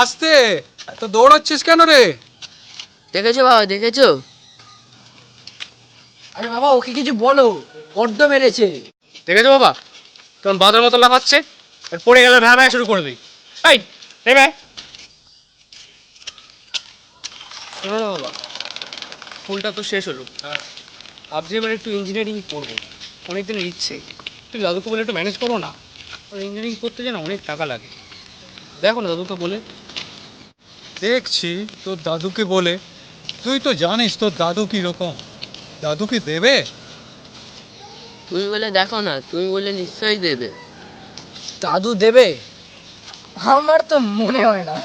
আস্তে, এত দৌড়াচ্ছিস কেন রে? দেখেছো বাবা, দেখেছো? আরে বাবা, ওকে কিছু বলো, বড্ড মেরেছে। দেখেছো বাবা কেমন বাঁদর মতো লাফাচ্ছে? আর পড়ে গেলে ভ্যা ভ্যা শুরু করবি। এই নেবে বাবা, স্কুলটা তো শেষ হলো, ভাবছি এবার একটু ইঞ্জিনিয়ারিং পড়বো, অনেকদিনের ইচ্ছে। তুই দাদুকে বলে একটু ম্যানেজ করো না। আর ইঞ্জিনিয়ারিং করতে যেন অনেক টাকা লাগে। দেখো না দাদুকে বলে। দেখছি তোর দাদুকে বলে। তুই তো জানিস তোর দাদু কিরকম। দাদু কি দেবে? তুমি বলে দেখো না, তুমি বলে নিশ্চয়ই দেবে। দাদু দেবে? আমার তো মনে হয় না।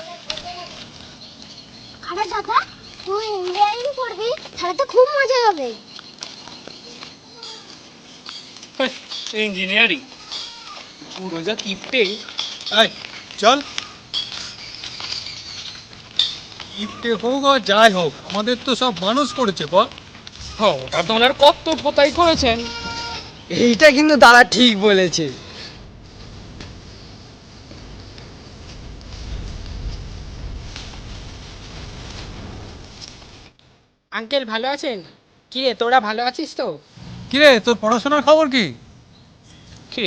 আরে দাদা, তুই ইঞ্জিনিয়ারিং পড়বি, তাহলে তো খুব মজা হবে। ইঞ্জিনিয়ারিং পুরো যা কিপটে। এই চল। ইফটে হোক আর যাই হোক, আমাদের তো সব মানুষ করেছে বল। ওটা তো ওনার কর্তব্য, তাই করেছেন। এইটা কিন্তু দাদা ঠিক বলেছে। আঙ্কেল ভালো আছেন? কি রে, তোরা ভালো আছিস তো? কিরে তোর পড়াশোনার খবর কি? কি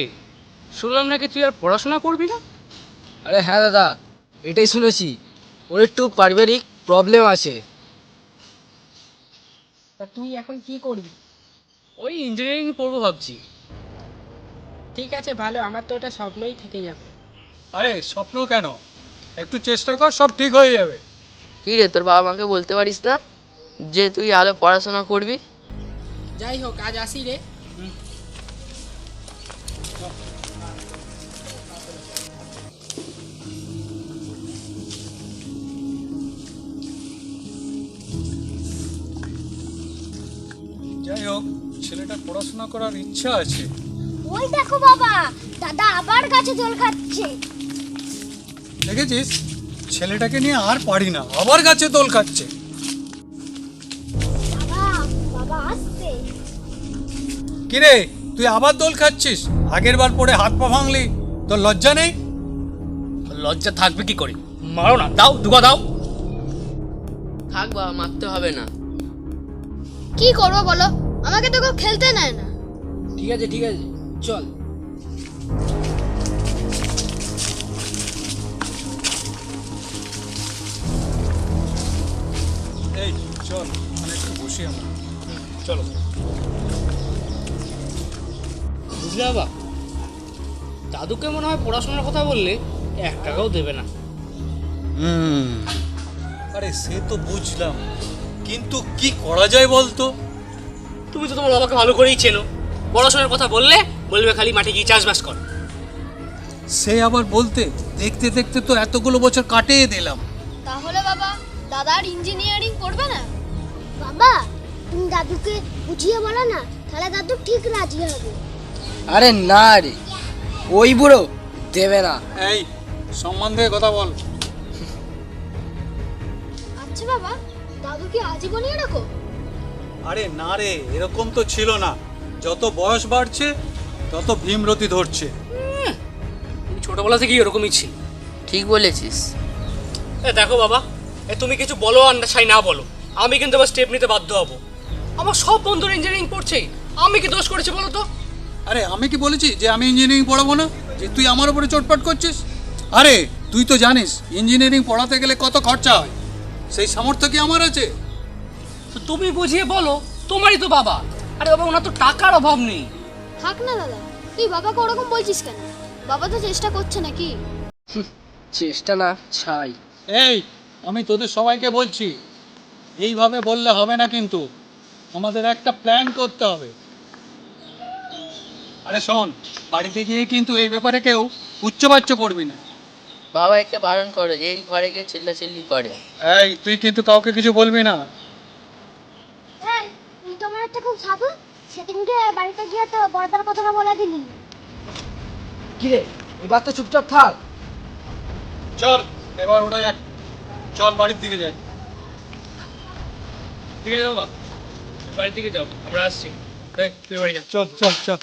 শুনলাম নাকি তুই আর পড়াশোনা করবি না? আরে হ্যাঁ দাদা, এটাই শুনেছি। ওর একটু পারিবারিক প্রবলেম আছে। তা তুই এখন কি করবি? ওই ইঞ্জিনিয়ারিং পড়বো ভাবছি। ঠিক আছে, ভালো, আমার তো ওটা স্বপ্নই থেকে যাবে। আরে স্বপ্ন কেন, একটু চেষ্টা কর, সব ঠিক হয়ে যাবে। কি রে, তোর বাবা মাকে বলতে পারিস না যে তুই আরো পড়াশোনা করবি? যাই হোক, আজ আসি রে। যাই হোক, ছেলেটার পড়াশোনা করার ইচ্ছা আছে। ওই দেখো বাবা, দাদা আবার গাছে দোল খাচ্ছে। দেখেছিস, ছেলেটাকে নিয়ে আর পারি না, আবার গাছে দোল খাচ্ছে। বাবা, বাবা আসছে। কিরে তুই আবার দোল খাচ্ছিস? আগের বার পরে হাত পা ভাঙলি, তোর লজ্জা নেই? লজ্জা থাকবে কি করে? মারো না, দাও দুগা দাও। থাক বাবা, মারতে হবে না। কি করবো বলো, আমাকে তো কেউ খেলতে নেয় না। ঠিক আছে ঠিক আছে, চল। এই চল, মানে একটু বসি আমরা। চলো। বুঝলে বাবা, দাদুকে মনে হয় পড়াশোনার কথা বললে 1 টাকাও দেবে না। আরে সে তো বুঝলাম, কিন্তু কি করা যায় বলতো? তুমি তো তোমার বাবাকে ভালো করেই চেনো। পড়াশোনার কথা বললে বলবে খালি মাঠে গিয়ে চাষবাস কর। সে আবার বলতে দেখতে দেখতে তো এতগুলো বছর কাটিয়ে দিলাম। তাহলে বাবা, দাদা আর ইঞ্জিনিয়ারিং পড়বে না? বাবা, তুমি দাদুকে বুঝিয়ে বলো না, তাহলে দাদু ঠিক রাজি হবে। আরে না রে, ওই বুড়ো দেবে না। এই সম্মান দিয়ে কথা বল। আচ্ছা বাবা, দাদু কি আজীবনই এরকম? আরে না রে, এরকম তো ছিল না। যত বয়স বাড়ছে তত ভীমরতি ধরছে। তুমি ছোটবেলা থেকেই এরকমই ছিল। ঠিক বলেছিস। দেখো বাবা, তুমি কিছু বলো আর ছাই না বলো, আমি কিন্তু আবার স্টেপ নিতে বাধ্য হব। আমার সব বন্ধুরা ইঞ্জিনিয়ারিং পড়ছে, আমি কি দোষ করেছি বলো তো? আরে আমি কি বলেছি যে আমি ইঞ্জিনিয়ারিং পড়াবো না, যে তুই আমার উপরে চোটপাট করছিস? আরে তুই তো জানিস ইঞ্জিনিয়ারিং পড়াতে গেলে কত খরচা হয়, সেই সামর্থ্য কি আমার আছে? তো তুমি বুঝিয়ে বলো, তোমারই তো বাবা। আরে বাবা, ওনার তো টাকার অভাব নেই। থাক না দাদা, তুই বাবাকে ওরকম বলছিস কেন? বাবা তো চেষ্টা করছে নাকি? চেষ্টা না ছাই। এই আমি তোদের সবাইকে বলছি, এইভাবে বললে হবে না, কিন্তু আমাদের একটা প্ল্যান করতে হবে। আরে শোন, বাড়িতে গিয়ে কিন্তু এই ব্যাপারে কেউ উচ্চবাচ্য করবি না। বাবা একে বারণ করে, এই ঘরে গিয়ে চিল্লাচিল্লি করে। এই তুই কিন্তু কাউকে কিছু বলবি না। হ্যাঁ, তুই তো আমার একটা খুব সাধু। সেদিনকে বাড়িতে গিয়ে তো বড়দার কথাটা বলে দিলি। কিরে, এবার তো চুপচাপ থাক। চল এবার ওটা যাক, চল বাড়ির দিকে যাই। ঠিক আছে বাবা, বাড়ির দিকে যাও, আমরা আসছি। তুই বাড়ি যা। চল চল চল।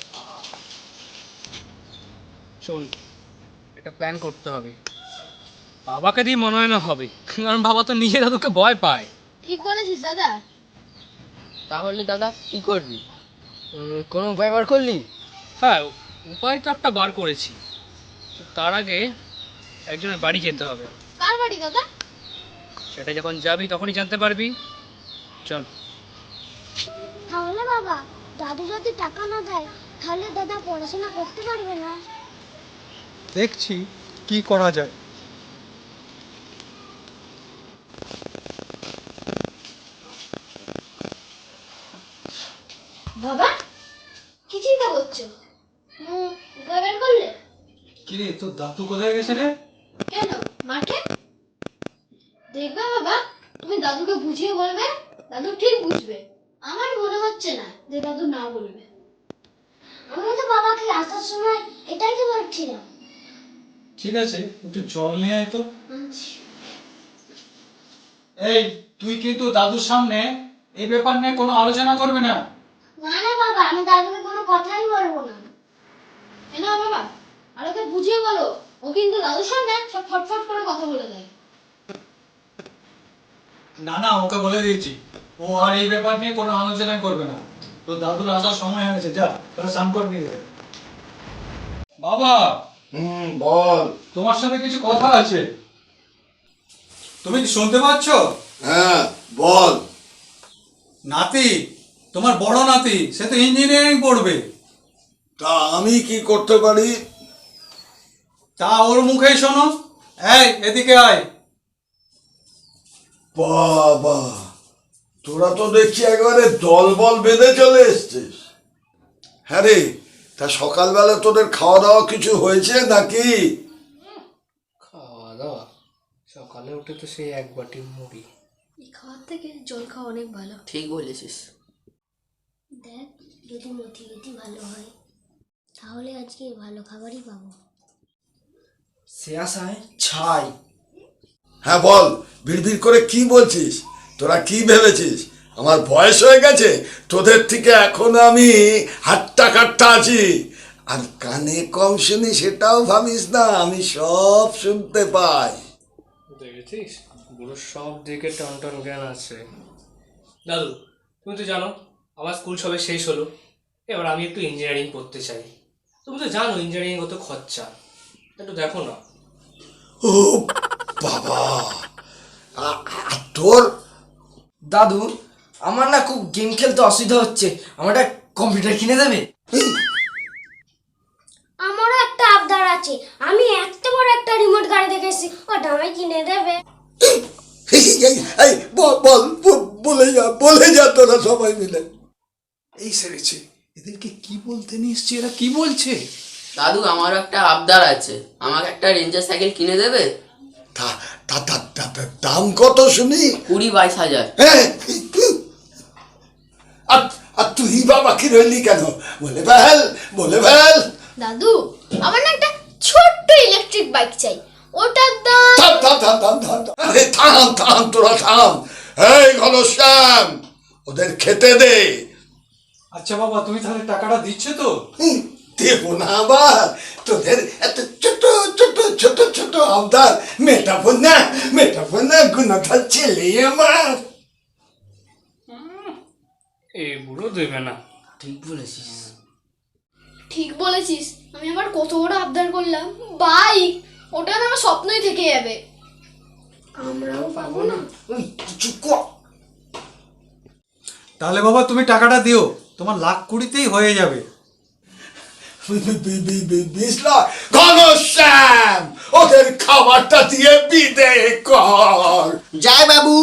শোন, একটা প্ল্যান করতে হবে। বাবাকে দিয়ে মনে হয় না হবে, কারণ বাবা তো নিজে দাদুকে ভয় পায়। ঠিক বলেছিস দাদা। তাহলে দাদা কি করবি? কোনো উপায় বার করলি? হ্যাঁ, উপায় তো একটা বার করেছি। তার আগে একজনের বাড়ি যেতে হবে। কার বাড়ি দাদা? সেটা যখন যাবি তখনই জানতে পারবি। চল। তাহলে বাবা, দাদু যদি টাকা না দেয় তাহলে দাদা পড়াশোনা করতে পারবে না। দেখছি কি করা যায়। বাবা, কি চিন্তা করছো? উপায় বের করলে? কিরে তোর দাদু কোথায় গেছে রে? কেন, মাঠে? দেখবে বাবা, তুমি দাদুকে বুঝিয়ে বলবে, দাদু ঠিক বুঝবে। আমার মনে হচ্ছে না যে দাদু না বলবে। আমি তো বাবাকে আসার সময় এটাই তো বলছিলাম। ঠিক আছে, একটু জল নিয়ে আয় তো। আচ্ছা। এই তুই কিন্তু দাদুর সামনে এই ব্যাপার নিয়ে কোনো আলোচনা করবি না। না না বাবা, আমি দাদুকে কোনো কথাই বলবো না। কেন বাবা, আর ওকে বুঝিয়ে বলো। ও কিন্তু দাদুর সামনে সব ফটফট করে কথা বলে দেয়। না না, ওকে বলে দিয়েছি, ও আর এই ব্যাপার নিয়ে কোনো আলোচনা করবে না। তো দাদুর আসার সময় হয়েছে, যা তোরা স্নান করে নিয়ে যা। বাবা, বল। তোমার সাথে কিছু কথা আছে, তুমি কি শুনতে পাচ্ছ? হ্যাঁ বল। নাতি, তোমার বড় নাতি, সে তো ইঞ্জিনিয়ারিং পড়বে। তা আমি কি করতে পারি? তা ওর মুখেই শোনো। এই এদিকে আয়। বাবা, তোরা তো দেখছি একেবারে দলবল বেঁধে চলে এসছিস। হ্যাঁ রে, তা সকালবেলা তোদের খাওয়া দাওয়া কিছু হয়েছে নাকি? খাওয়া দাওয়া সকালে উঠে তো সেই এক বাটি মুড়ি। এই খাওয়ার থেকে জল খাওয়া অনেক ভালো। ঠিক বলেছিস। দেখ, যদি মেথি গেথি ভালো হয় তাহলে আজকে ভালো খাবারই পাবো। সে আশায় ছাই। হ্যাঁ বল, বিড়বিড় করে কি বলছিস? তোরা কি ভেবেছিস আমার বয়স হয়ে গেছে? তোদের থেকে এখন আমি হাট্টা কাট্টা আছি। আর কানে কম শুনি সেটাও ভাবিস না, আমি সব শুনতে পাই। দেখেছিস, পুরো সব দিকে টনটন জ্ঞান আছে। দাদু, তুমি তো জানো আমার স্কুল সবে শেষ হলো, এবার আমি একটু ইঞ্জিনিয়ারিং পড়তে চাই। তুমি তো জানো ইঞ্জিনিয়ারিং কত খরচা, একটু দেখো না। ও বাবা, আর তোর? দাদু, আমার না খুব গেম খেলতে অসুবিধা হচ্ছে, আমার একটা কম্পিউটার কিনে দেবে? আমারও একটা আবদার আছে। আমি এত বড় একটা রিমোট গাড়ি দেখেছি, ওটা আমায় কিনে দেবে। এই বল বল, বলে যা তোরা সবাই মিলে। এই সেরেছে, এদেরকে কি বলতে নিয়ে এসছি, এরা কি বলছে? দাদু আমারও একটা আবদার আছে, আমাকে একটা রেঞ্জার সাইকেল কিনে দেবে? দাম কত শুনি? 20-22 হাজার। হ্যাঁ, আর তুই বাবা কি রইলি কেন? বলে ফেল। দাদু, আমার না একটা ছোট্ট ইলেকট্রিক বাইক চাই। ওটার দাম আরে থাম তোরা থাম। এই ঘনশ্যাম, ওদের খেতে দে। আচ্ছা বাবা, তুমি তাহলে টাকাটা দিচ্ছ তো? দেবো না আবার? তোদের এত ছোট ছোট ছোট ছোট আবদার মেটাবো না গুণাটার ছেলে আমার। এ বুড়ো দেবে না। ঠিক বলেছিস। ঠিক বলেছিস। আমি আবার কত বড় আবদার করলাম, বাইক। ওটা না আমার স্বপ্নই থেকে যাবে। আমরাও পাবো না। ওই চুপ কর। তাহলে বাবা তুমি টাকাটা দিও, তোমার 1,20,000-তেই হয়ে যাবে। 20 লাখ? ঘনশ্যাম, ওদের খাবারটা দিয়ে বিদেয় কর। জয় বাবু,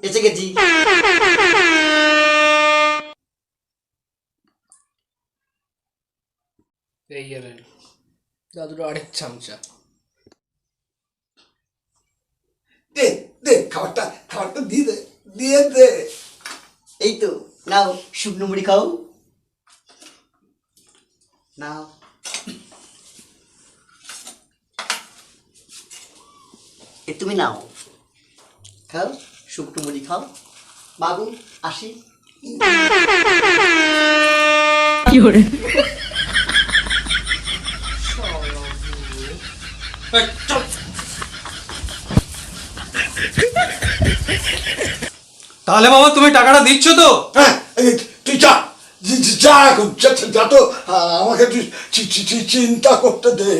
এসে গেছি। এই এলেন দাদুর আরেক চামচা। দে দে খাবারটা দিয়ে দে, দিয়ে দে। এই তো নাও শুকনো মুড়ি খাও, নাও। এ তুমি নাও, খাও শুকনো মুড়ি খাও। বাবু আসি। এই, চল। তাহলে বাবা তুমি টাকাটা দিচ্ছ তো? হ্যাঁ, তুই যা যা এখন, যা তো, আমাকে তুই চিন্তা করতে দে।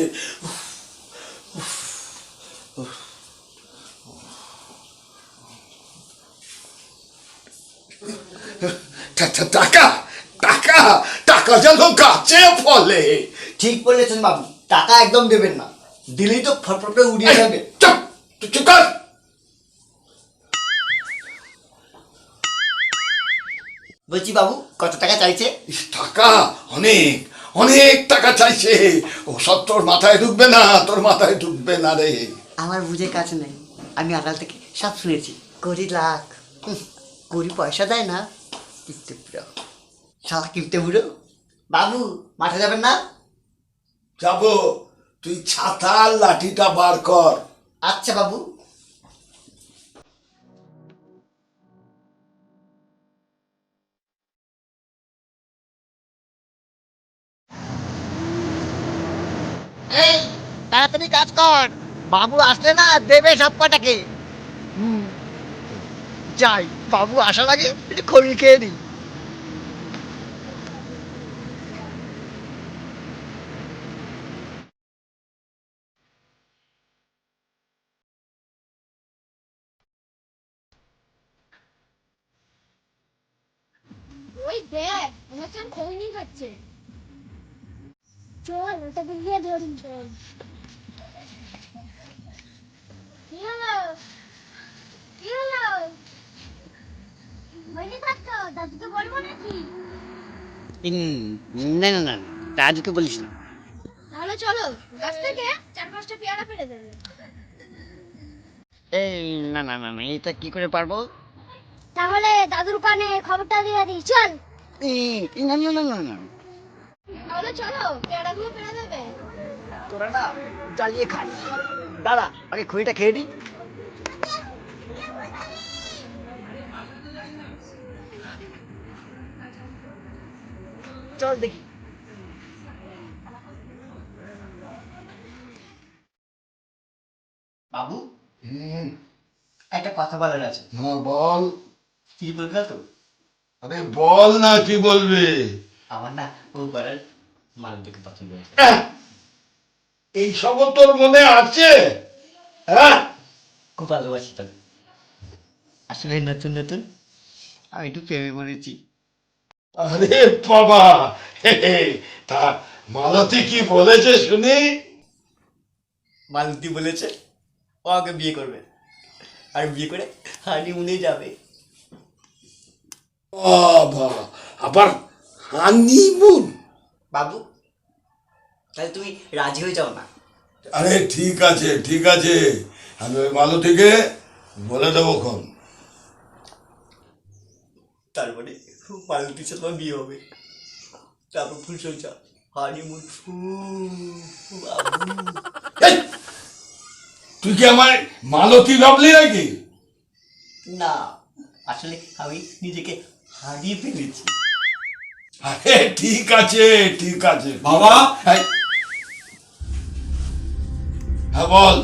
টাকা টাকা টাকা যেন গাছে ফলে। ঠিক বলেছেন বাবু, টাকা একদম দেবেন না, দিলেই তো ফটফট করে উড়িয়ে যাবে। চুপ চুপ কর। বলছি বাবু কত টাকা চাইছে? টাকা অনেক অনেক টাকা চাইছে। ও সব তোর মাথায় ঢুকবে না, তোর মাথায় ঢুকবে না রে। আমার বুঝে কাছে নেই, আমি আড়াল থেকে সব শুনেছি। 20 লাখ, কোটি পয়সা দেয় না। কিপ্টে বুড়ো, শালা কিপ্টে বুড়ো। বাবু মাঠে যাবেন না? যাবো, তুই ছাতার লাঠিটা বার কর। আচ্ছা বাবু। এই তাড়াতাড়ি কাজ কর, বাবু আসলে না দেবে সব কটাকে। যাই, বাবু আসার আগে একটু খড়ি খেয়ে দিই। ওই দেখ আমার চান খৈনি খাচ্ছে। চল ওটাকে গিয়ে ধরি চল। কি হলো কি হলো? খৈনি খাচ্ছ? দাদুকে বলবো নাকি? না না না, রাজুকে বলিস না। তাহলে চলো গাছ থেকে 4-5টা পেয়ারা পেড়ে দেবে। এই না না না না, এটা কি করে পারবো? তাহলে দাদুর কানে খবরটা দিয়ে দিই চল। না না না না না, তাহলে চলো পেয়ারাগুলো পেড়ে দেবে। তোরা না জ্বালিয়ে খাই। দাদা আগে খড়িটা খেয়ে দিই। চল দেখি। বাবু একটা কথা বলার আছে। হ্যাঁ বল। কি বলবে তো? আরে বল না, কি বলবি? আমার না ও পাড়ার মালবিকে পছন্দ হয়েছে। এই সব তোর মনে আছে? হ্যাঁ, খুব ভালোবাসি তাকে। আসলে নতুন নতুন আমি একটু প্রেমে পড়েছি। আরে বাবা, তা মালতী কি বলেছে শুনি? মালতী বলেছে ও আমাকে বিয়ে করবে, আর বিয়ে করে হানিমুনে যাবে। বাবা, আবার হানিমুন? বাবু তাহলে তুমি রাজি হয়ে যাও না? আরে ঠিক আছে ঠিক আছে, আমি ওই মালতীকে বলে দেবো খন। তারপরে মালতীর সাথে আমার বিয়ে হবে, তারপর ফুল সজ্জা, হানিমুন। বাবু এই, তুই কি আমার মালতী ভাবলি নাকি? না, আসলে আমি নিজেকে হারিয়ে ফেলেছি। আরে ঠিক আছে ঠিক আছে বাবা! এই, হ্যাঁ বল।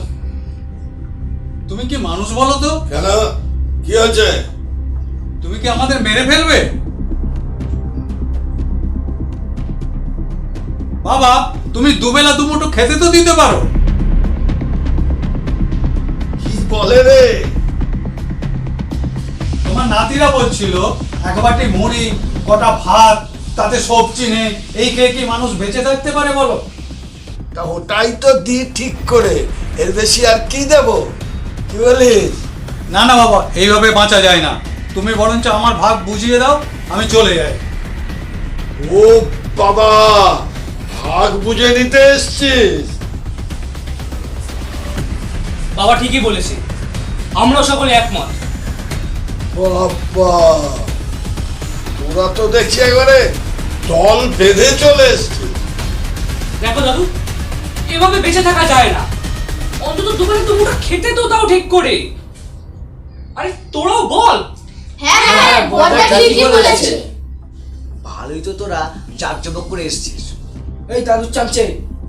তুমি কি মানুষ বলো তো? কেন, কি হয়েছে? তুমি কি আমাদের মেরে ফেলবে? বাবা তুমি দুবেলা দুমুঠো খেতে তো দিতে পারো। কি বলে রে? তোমার নাতিরা বলছিল এক বাটি মুড়ি, কটা ভাত, তাতে সবজি নেই, এই খেয়ে কি মানুষ বেঁচে থাকতে পারে বলো? তা ওটাই তো দি ঠিক করে, এর বেশি আর কি দেব? কি বলিস? না না বাবা, এইভাবে বাঁচা যায় না। তুমি বরঞ্চ আমার ভাগ বুঝিয়ে দাও, আমি চলে যাই। ও বাবা, ভাগ বুঝে নিতে এসছিস? বাবা ঠিকই বলেছে, আমরা সকলে একমত। বাবা, তোরা তো দেখছি এবারে দল বেঁধে চলে এসছিস। দেখো দাদু, এভাবে বেঁচে থাকা যায় না। অন্তত দোকানে তো মুখটা খেতে তো দাও ঠিক করে। আরে তোরাও বল। হ্যাঁ হ্যাঁ, বড়দা ঠিকই বলেছে। ভালোই তো তোরা জাকজমক করে এসছিস। এই দাদুর চামচে,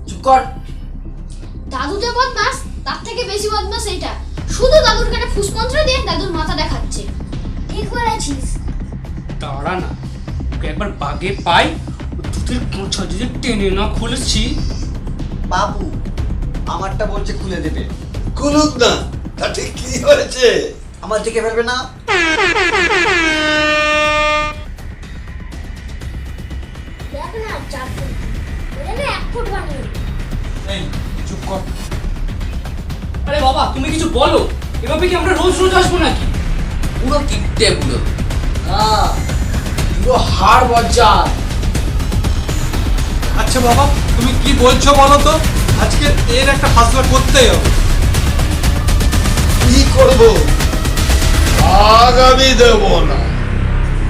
চুপ কর। দাদু যে বদমাস, তার থেকে বেশি বদমাস এইটা। শুধু দাদুর কানে ফুসমন্ত্র দিয়ে দাদুর মাথা দেখাচ্ছে। ঠিক বলেছিস। দাঁড়া না, ওকে একবার বাগে পাই, দুধের কোঁচা যদি টেনে না খুলেছি। বাবু আমারটা বলছে খুলে দেবে, খুলুক না, তা ঠিক কি হয়েছে? আমার দেখে ফেলবে না। দেখ না, চাকু এটা না 1 ফুট বানিয়ে। এই চুপ কর। আরে বাবা, তুমি কিছু বলো। এভাবে কি আমরা রোজ রোজ আসবো নাকি? পুরো কিপটে পুরো। হ্যাঁ, পুরো হাড় বজ্জাত। আচ্ছা বাবা, তুমি কি বলছো বলো তো? আজকে এর একটা ফাসলা করতেই হবে। কি করবো? ভাগ আমি দেব না।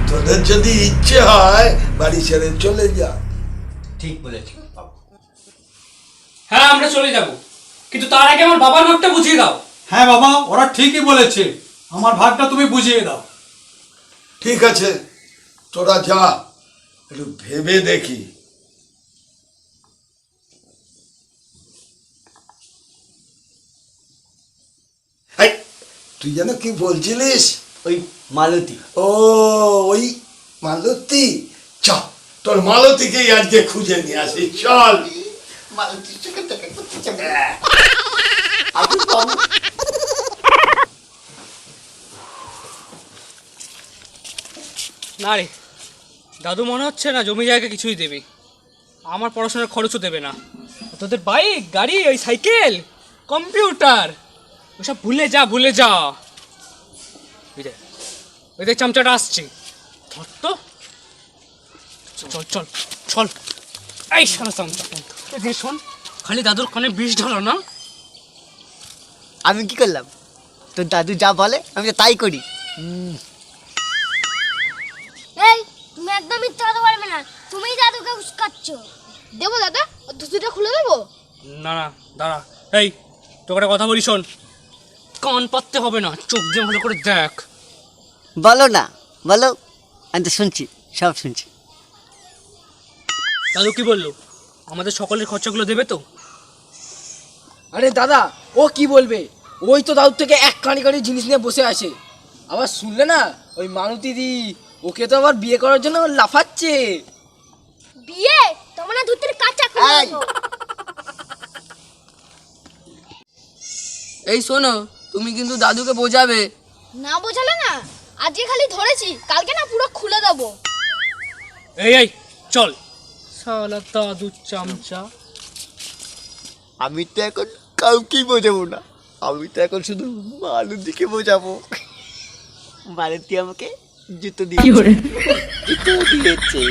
তোদের যদি ইচ্ছে হয় বাড়ি ছেড়ে চলে যা। ঠিক বলেছি বাবু। হ্যাঁ, আমরা চলে যাব, কিন্তু তার আগে আমার বাবার ভাগটা বুঝিয়ে দাও। হ্যাঁ বাবা, ওরা ঠিকই বলেছে, আমার ভাগটা তুমি বুঝিয়ে দাও। ঠিক আছে, তোরা যা, একটু ভেবে দেখি। এই, তুই যেন কি বলছিলিস? ওই মালতী। ও, ওই মালতী। চ, তোর মালতীকেই আজকে খুঁজে নিয়ে আসি, চল। মালতীর সঙ্গে দেখা করতে যাবে। আমি বাবু। না রে দাদু, মনে হচ্ছে না জমি জায়গা কিছুই দেবে। আমার পড়াশোনার খরচও দেবে না। তোদের বাইক, গাড়ি, ওই সাইকেল, কম্পিউটার, ওসব ভুলে যা, ভুলে যা। ওই দেখ চামচাটা আসছে, ধর তো। চল চল চল। এই শালা চামচা, এদিকে শোন, খালি দাদুর কানে বিষ ঢালো না। আমি কি করলাম? তোর দাদু যা বলে আমি তো তাই করি। এই, তুমি একদম মিথ্যা কথা বলবে না। তুমিই দাদুকে উস্কাচ্ছ। দেবো দাদা, ওর ধুতিটা খুলে দেবো? না না, দাঁড়া। এই, তোকে একটা কথা বলি, শোন। কান পাততে হবে না, চোখ দিয়ে ভালো করে দেখ। বলো না, বলো। আমি তো শুনছি, সব শুনছি। দাদু কি বললো? আমাদের সকলের খরচাগুলো দেবে তো? আরে দাদা, ও কি বলবে? ওই তো দাদুর থেকে এক কানি কানি জিনিস নিয়ে বসে আছে। আবার শুনলে না, ওই মালতী দি ওকে তো আবার বিয়ে করার জন্য লাফাচ্ছে। বিয়ে? তোমার না ধুতির কাঁচা এই! এই শোনো, তুমি কিন্তু দাদুকে বোঝাবে। না বোঝালে না, আজকে খালি ধরেছি, কালকে না পুরো খুলে দেবো। এই এই চল, শালা দাদু চামচা। আমি তো এখন কাউকেই বোঝাবো না, আমি তো এখন শুধু মালতীকে বোঝাবো। মালতী আমাকে জুতো দিয়েছে, জুতো দিয়েছে।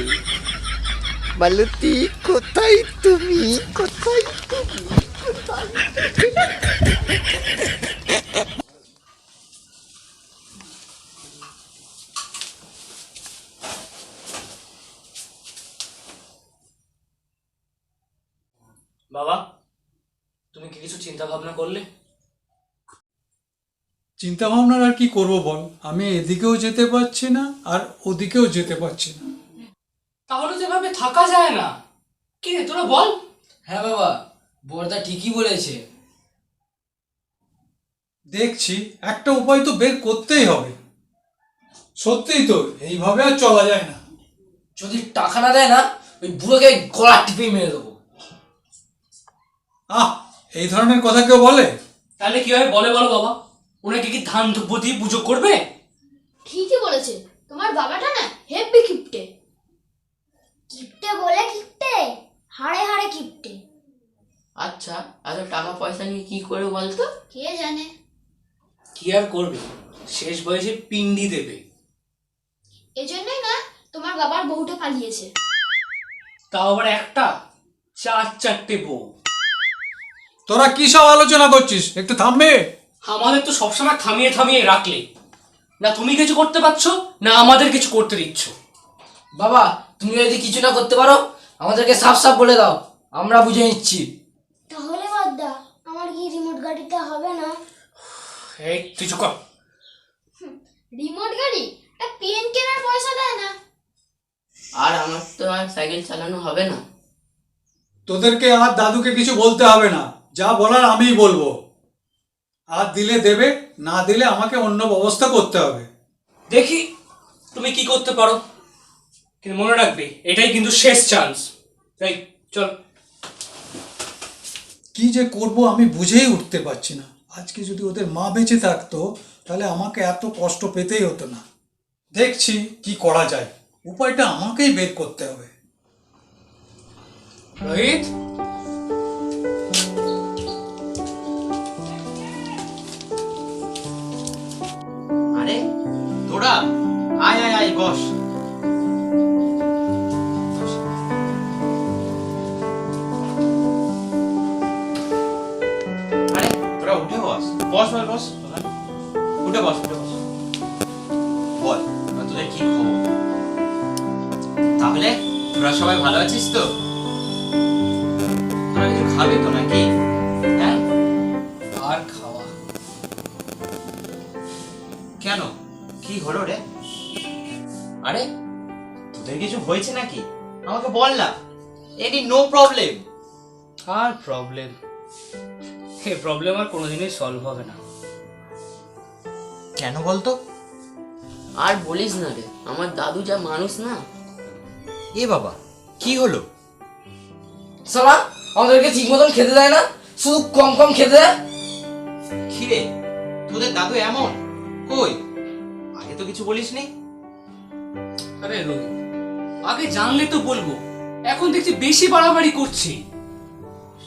মালতী কোথায় তুমি, কোথায় তুমি, কোথায়? বাবা, তুমি কি কিছু চিন্তা ভাবনা করলে? চিন্তা ভাবনার আর কি করব বল, আমি এদিকেও যেতে পারছি না আর ওদিকেও যেতে পারছি না। তাহলে তো এভাবে থাকা যায় না। কি রে তোরা বল। হ্যাঁ বাবা, বড়দা ঠিকই বলেছে। দেখছি একটা উপায় তো বের করতেই হবে। সত্যিই তো, এইভাবে আর চলা যায় না। যদি টাকা না দেয় না, ওই বুড়োকে গলা টিপে মেরে দেবো। আহ, এই ধরনের কথা কেউ বলে? তাহলে কিভাবে বলে বলো বাবা? ওনাকে কি ধান ধুপো দিয়ে পুজো করবে? ঠিকই বলেছে, তোমার বাবাটা না হেব্বি কিপটে। কিপটে বলে কিপটে, হাড়ে হাড়ে কিপটে। আচ্ছা, এত টাকা পয়সা নিয়ে কি করে বলতো? কে জানে। কি আর করবে, শেষ বয়সে পিন্ডি দেবে। এজন্যই না তোমার বাবার বউটা পালিয়েছে। তাও আবার একটা, চারটে বউ। তোরা কি সব আলোচনা করছিস, একটু থামবে? আমাদের তো সবসময় থামিয়ে থামিয়ে রাখলে, না তুমি কিছু করতে পারছো না আমাদের কিছু করতে দিচ্ছ। বাবা তুমি যদি কিছু না করতে পারো আমাদেরকে সাফ সাফ বলে দাও, আমরা বুঝে নিচ্ছি। তাহলে বাদদা, আমার কি রিমোট গাড়িতে হবে না? এই তুই চুপ কর। রিমোট গাড়ি একটা পেন কেনার পয়সা দেয় না। আর আমার তো আর সাইকেল চালানো হবে না। তোদেরকে আর দাদুকে কিছু বলতে হবে না, যা বলার আমিই বলবো। আর দিলে দেবে, না দিলে আমাকে অন্য ব্যবস্থা করতে হবে। দেখি তুমি কি করতে পারো, কিন্তু মনে রাখবে এটাই কিন্তু শেষ চান্স। এই চল। কি যে করব আমি বুঝেই উঠতে পারছি না। আজকে যদি ওদের মা বেঁচে থাকতো তাহলে আমাকে এত কষ্ট পেতেই হতো না। দেখছি কি করা যায়, উপায়টা আমাকেই বের করতে হবে। রোহিত, আরে তোরা আয় আয় আয় বস। আরে তোরা উঠে বস বস বস বস উঠে বস উঠে বস। বল এবার তোদের কি খবর? তাহলে তোরা সবাই ভালো আছিস তো? তোরা কিছু খাবে তো নাকি? হ্যাঁ আর খাওয়া কেন, কি হলো রে? আরে তোদের কিছু হয়েছে নাকি আমাকে বল না। Any no problem. আর প্রবলেম, এই প্রবলেম আর কোনোদিনই সলভ হবে না। কেন বলতো? আর বলিস না রে, আমার দাদু যা মানুষ না। এ বাবা কি হলো? সালা আমাদেরকে ঠিক মতন খেতে দেয় না, শুধু কম কম খেতে দেয়। খিরে তোদের দাদু এমন? কই আগে তো কিছু বলিসনি। আরে রোহিত, আগে জানলে তো বলবো, এখন দেখছি বেশি বাড়াবাড়ি করছি।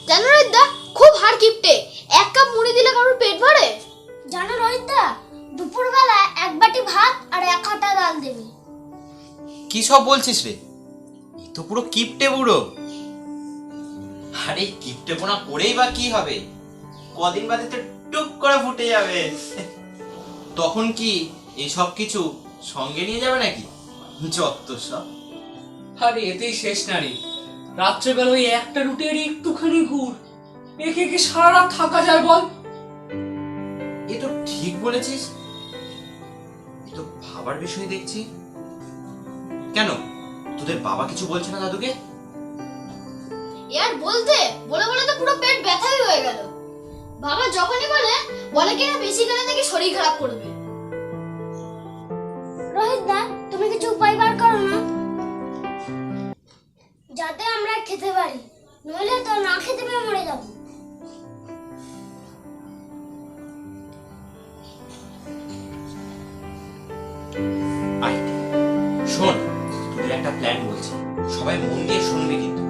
জানো রোহিতদা, খুব হাড় কিপটে। এক কাপ মুড়ি দিলে কারোর পেট ভরে? জানো রোহিতদা, দুপুরবেলা এক বাটি ভাত আর এক হাতা ডাল দেবে। কি সব বলছিস রে? এ তো পুরো কিপটে বুড়ো। আরে কিপটে পোনা করেই বা কি হবে, কদিন বাদে তো টুক করে ফুটে যাবে। তখন কি এই সব কিছু সঙ্গে নিয়ে যাবে নাকি? যত সব। আরে এতেই শেষ নারী, রাত্রেবেলা ওই একটা রুটি আর একটুখানি গুড়, একে কি সারা রাত থাকা যায় বল? এ তো ঠিক বলেছিস, এ তো ভাবার বিষয় দেখছি। কেন তোদের বাবা কিছু বলছে না দাদুকে? আর বলতে বলে বলে তো পুরো পেট ব্যথাই হয়ে গেল। বাবা যখনই বলে কিনা বেশি খেলে নাকি শরীর খারাপ করবে। রোহিত দা, তুমি কিছু উপায় বার করো না, যাতে আমরা খেতে পারি, নইলে তো না খেতে পেয়ে মরে যাব। আয় শোন, তোদের একটা প্ল্যান বলছি, সবাই মন দিয়ে শুনবি কিন্তু।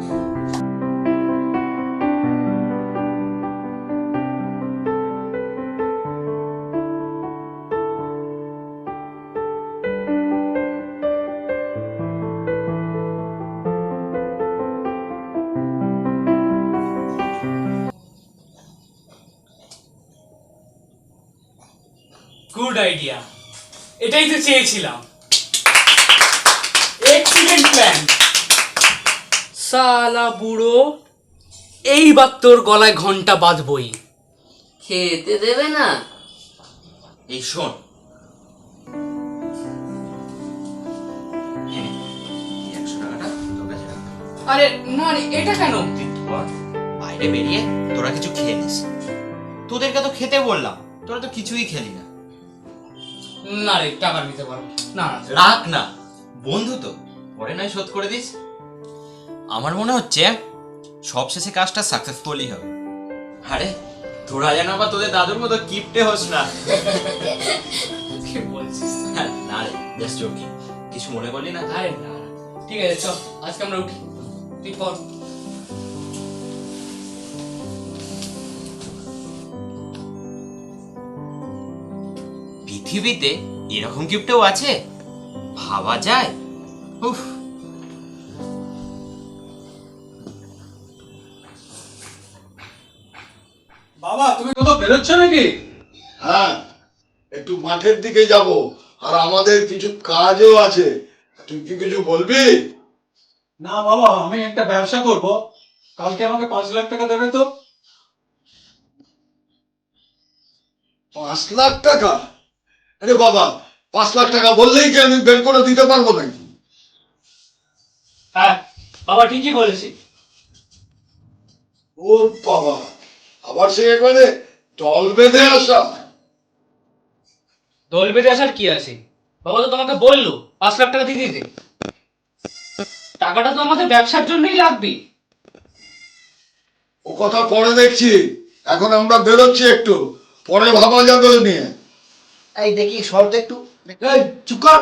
গুড আইডিয়া, এটাই তো চেয়েছিলাম। Excellent plan. সালা বুড়ো, এইবার তোর গলায় ঘন্টা বাঁধবই। খেতে দেবে না? এই শোন, এই নে, এই 100 টাকাটা তোর কাছে রাখ। আরে না রে, এটা কেন? তুই ধর, বাইরে বেরিয়ে তোরা কিছু খেয়ে নিস। তোদেরকে তো খেতে বললাম, তোরা তো কিছুই খেলি না। না রে, টাকা নিতে পারবো না। না রাখ না, বন্ধু তো, পরে নয় শোধ করে দিস। আমার মনে হচ্ছে সবশেষে কাজটা সাকসেসফুলই হবে। আরে তোরা যেন আবার তোদের দাদুর মতো কিপটে হোস না। কি বলছিস? না রে, জাস্ট জোকিং, কিছু মনে করলি না? আরে না না, ঠিক আছে চল, আজকে আমরা উঠি, তুই পর। পৃথিবীতে এরকম গিফটও আছে, ভাবা যায়। উফ। বাবা তুমি কোথাও বেরোচ্ছ নাকি? হ্যাঁ, একটু মাঠের দিকে যাব, আর আমাদের কিছু কাজও আছে। তুই কি কিছু বলবি? না বাবা, আমি একটা ব্যবসা করব, কালকে আমাকে 5 লাখ টাকা দেবে তো? 5 লাখ টাকা? আরে বাবা, 5 লাখ টাকা বললেই কি আমি বের করে দিতে পারবো নাকি? হ্যাঁ বাবা ঠিকই বলেছি। ও বাবা, আবার সে একবারে দল বেঁধে আসা। দোল বেঁধে আসার কি আছে? বাবা তো তোমাকে বললো 5 লাখ টাকা দিয়ে দিতে। টাকাটা তো আমাদের ব্যবসার জন্যই লাগবে। ও কথা পরে দেখছি, এখন আমরা বেরোচ্ছি, একটু পরে ভাবা যাবে ও নিয়ে। এই দেখি সর তো একটু। এই চুপ কর,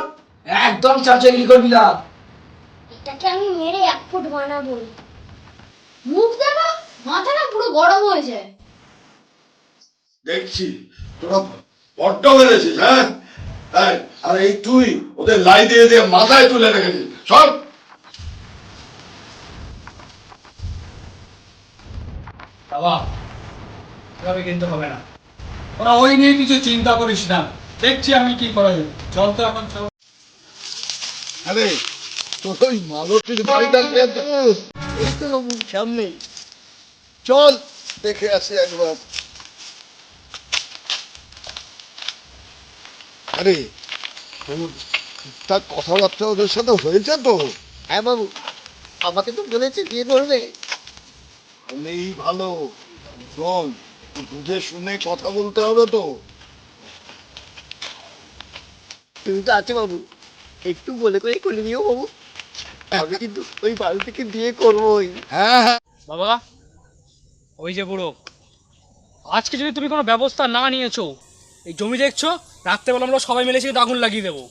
একদম চাচাগিরি করবি না। এটাকে আমি মেরে 1 ফুট বানাবো। মুখ দেখো, মাথাটা পুরো গরম হয়ে যায়। দেখছি তোরা বড্ড বেড়েছিস। হ্যাঁ, এই, আর এই তুই ওদের লাই দিয়ে দিয়ে মাথায় তুলে রেখেছিস। সব বাবা এভাবে কিন্তু হবে না। ওরা ওই নিয়ে কিছু চিন্তা করিস না, দেখছি আমি কি করা যাবে। চল তো এখন চল। আরে তোর ওই মালতীর বাড়িটা সামনে, চল দেখে আসি একবার। আরে তার কথাবার্তা ওদের সাথে হয়েছে তো? হ্যাঁ বাবু, আমাকে তো বলেছে বিয়ে করবে। অনেক ভালো। শোন, বুঝে শুনে কথা বলতে হবে তো। তুমি তো আছো বাবু, একটু বলে করে করে নিও বাবু। আমি কিন্তু ওই বাড়ি থেকে বিয়ে করবোই। হ্যাঁ হ্যাঁ, বাবা ওই যে বুড়ো, আজকে যদি তুমি কোনো ব্যবস্থা না নিয়েছো, এই জমি দেখছো, রাত্রেবেলা আমরা সবাই মিলে সেটা আগুন লাগিয়ে দেবো।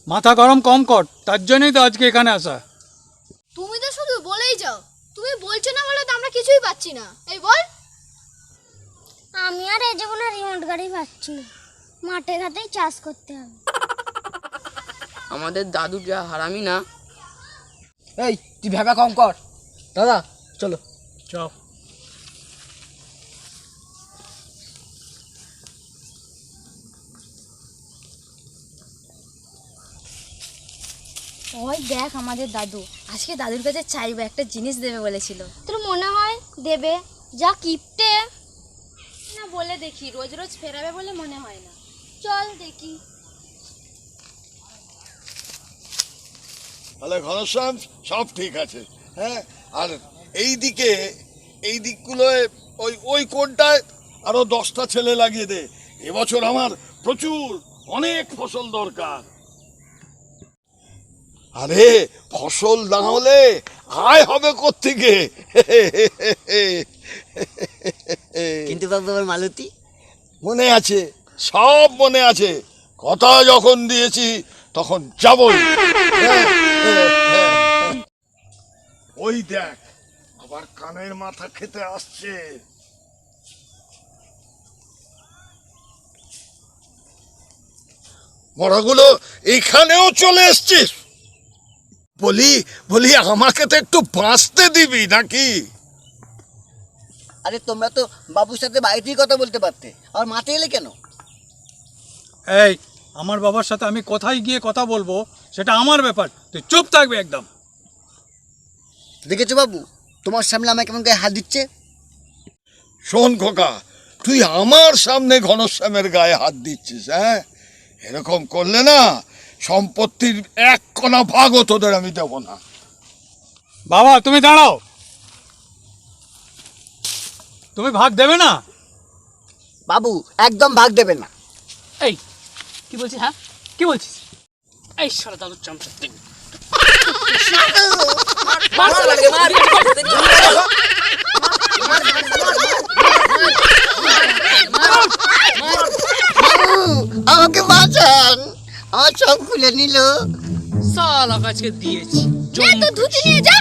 মাথা গরম কম কর, তার জন্যই তো আজকে এখানে আসা। তুমি তো শুধু বলেই যাও, তুমি বলছো না বলে তো আমরা কিছুই পাচ্ছি না। এই বল। আমি আর এই জীবনে রিমোট গাড়ি পাচ্ছি না, মাঠে ঘাটেই চাষ করতে হবে। আমাদের দাদু যা হারামি না। এই তুই ভেবা কম কর। দাদা চলো। চল। ওই দেখ আমাদের দাদু, আজকে দাদুর কাছে চাইবে, একটা জিনিস দেবে বলেছিল। তোর মনে হয় দেবে? যা কিপটে না, বলে দেখি, রোজ রোজ ফেরাবে বলে মনে হয় না। চল দেখি। তাহলে ঘনশ্যাম সব ঠিক আছে। হ্যাঁ, আর এই দিকগুলোয় ওই ওই কোনটায় আরো 10টা ছেলে লাগিয়ে দে। এবছর আমার প্রচুর অনেক ফসল দরকার। আরে ফসল না হলে আয় হবে কোত্থেকে? কিন্তু বাবু আমার মালতী, মনে আছে, সব মনে আছে। কথা যখন দিয়েছি তখন যাবই। ওই দেখ, আবার কানের মাথা খেতে আসছে। মরাগুলো এখানেও চলে এসছিস? বলি বলি আমাকে তো একটু বাঁচতে দিবি নাকি? আরে তোমরা তো বাবুর সাথে বাড়িতেই কথা বলতে পারতে, আর মাঠে এলে কেন? এই, আমার বাবার সাথে আমি কোথায় গিয়ে কথা বলবো সেটা আমার ব্যাপার, তুই চুপ থাকবি একদম। দেখেছো বাবু, তোমার সামনে আমাকে কেমন গায়ে হাত দিচ্ছে? শোন খোকা, তুই আমার সামনে ঘনশ্যামের গায়ে হাত দিচ্ছিস? হ্যাঁ, এরকম করলে না সম্পত্তির 1 কণা ভাগও তোদের আমি দেব না। বাবা তুমি দাঁড়াও, তুমি ভাগ দেবে না? বাবু একদম ভাগ দেবে না। এই কি বলছিস? হ্যাঁ কি বলছিস? এই সারা দাদুর চামচা দিন। আমাকে বাঁচান, আমার সব খুলে নিল। সালা আজকে দিয়েছি। তো ধুতি নিয়ে যা।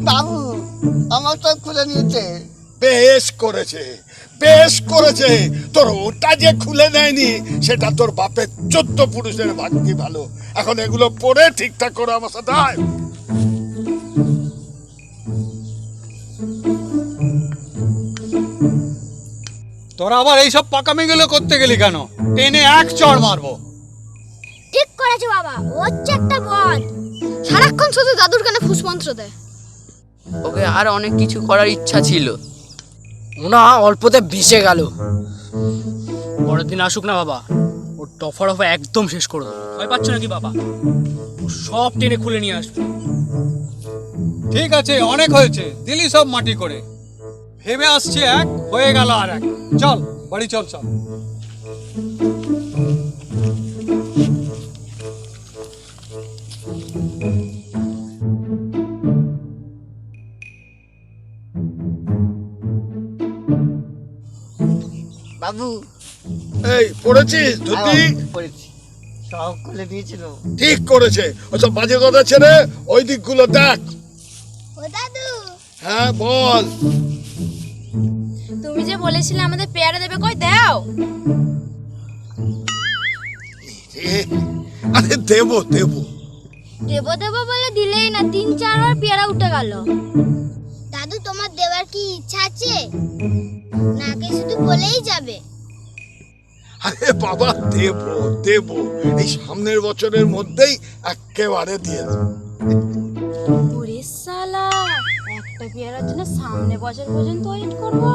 বাবু আমার সব খুলে নিয়েছে। বেশ করেছে, বেশ করেছে। তোর ওটা যে খুলে নেয়নি সেটা তোর বাপের 14 পুরুষের ভাগ্যি ভালো। এখন এগুলো পরে ঠিকঠাক করে আমার সাথে আয়। তোরা আবার এইসব পাকামিগুলো করতে গেলি কেন? টেনে এক চড় মারবো। ঠিক করেছো বাবা, ও হচ্ছে একটা বদ, সারাক্ষণ শুধু দাদুর কানে ফুসমন্ত্র দেয়। ওকে আর অনেক কিছু করার ইচ্ছা ছিল। ওনা অল্পতে ভেসে গেল। পরের দিন আসুক না বাবা, ওর টফা একদম শেষ করে দেবো। ভয় পাচ্ছ নাকি বাবা? ও সব টেনে খুলে নিয়ে আসবে। ঠিক আছে, অনেক হয়েছে, দিলি সব মাটি করে। ভেবে আসছি এক, হয়ে গেল আর এক। চল বাড়ি চল চল। বাবু এই পড়েছিস ধুতি? পড়েছি, সব খুলে দিয়েছিল। ঠিক করেছে, ওসব বাজে কথা ছেড়ে ওই দিকগুলো দেখ। ও দাদু, হ্যাঁ বল। তুমি যে বলেছিলে আমাদের পেয়ারা দেবে, কই দাও। আরে দেবো দেবো। দেবো দেবো বলে দিলেই না, 3-4 বার পেয়ারা উঠে গেল। দাদু তোমার দেওয়ার কি ইচ্ছা আছে নাকি শুধু বলেই যাবে? আরে বাবা দেবো দেবো, এই সামনের বছরের মধ্যেই একেবারে দিয়ে দেবো। ওরে শালা, একটা পেয়ারার জন্য সামনে বছর পর্যন্ত ওয়েট করব।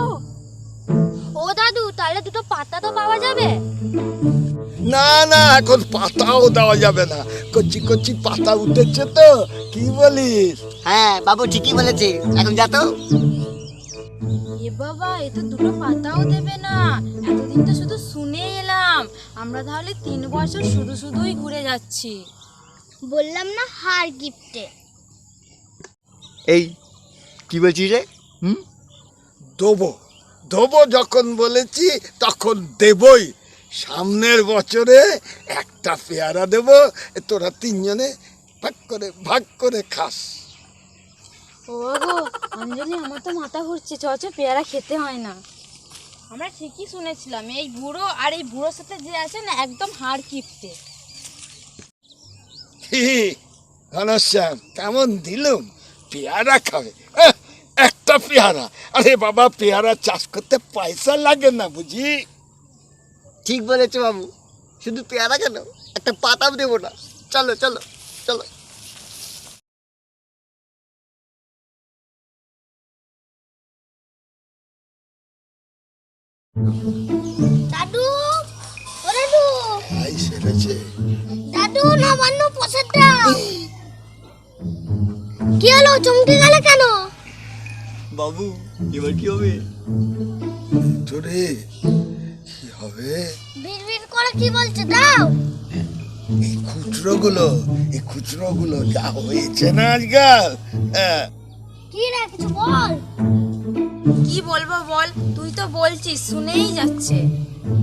ও দাদু, তাহলে দুটো পাতা তো পাওয়া যাবে? না না, এখন পাতাও দেওয়া যাবে না, কচি কচি পাতা উঠেছে তো, কি বলিস? হ্যাঁ বাবু ঠিকই বলেছে, এখন যা তো। এ বাবা, এ তো দুটো পাতাও দেবে না। এতদিন তো শুধু শুনে এলাম, আমরা তাহলে 3 বছর শুধু শুধুই ঘুরে যাচ্ছি। বললাম না হার গিফটে। এই কি বলছিস রে? দেবো দেবো, যখন বলেছি তখন দেবই। সামনের বছরে একটা পেয়ারা দেবো, তোরা 3 জনে ভাগ করে খাস। ও গো অঞ্জলি, আমার তো মাথা ঘুরছে, চ পেয়ারা খেতে হয় না। আমরা ঠিকই শুনেছিলাম, এই বুড়ো আর এই বুড়োর সাথে যে আছে না, একদম হাড় কিপটে। ঘনশ্যাম, কেমন দিলুম? পেয়ারা খাবে, একটা পেয়ারা। আরে বাবা, পেয়ারা চাষ করতে পয়সা লাগে না বুঝি? ঠিক বলেছো বাবু, শুধু পেয়ারা কেন, একটা পাতাও দেবো না। চলো চলো চলো। দাদু, ও দাদু, আই সেরেছে। দাদু নবান্ন প্রসাদটা। কি হলো, চমকে গেলে কেন? বাবু এবার কি হবে? তোরে কি হবে? বিড়বিড় করে কি বলছে, দাও। এই খুচরোগুলো যা হয়েছে না আজকাল। হ্যাঁ, কি রে, কিছু বল। কি বলবো বল, তুই তো বলছিস, শুনেই যাচ্ছে।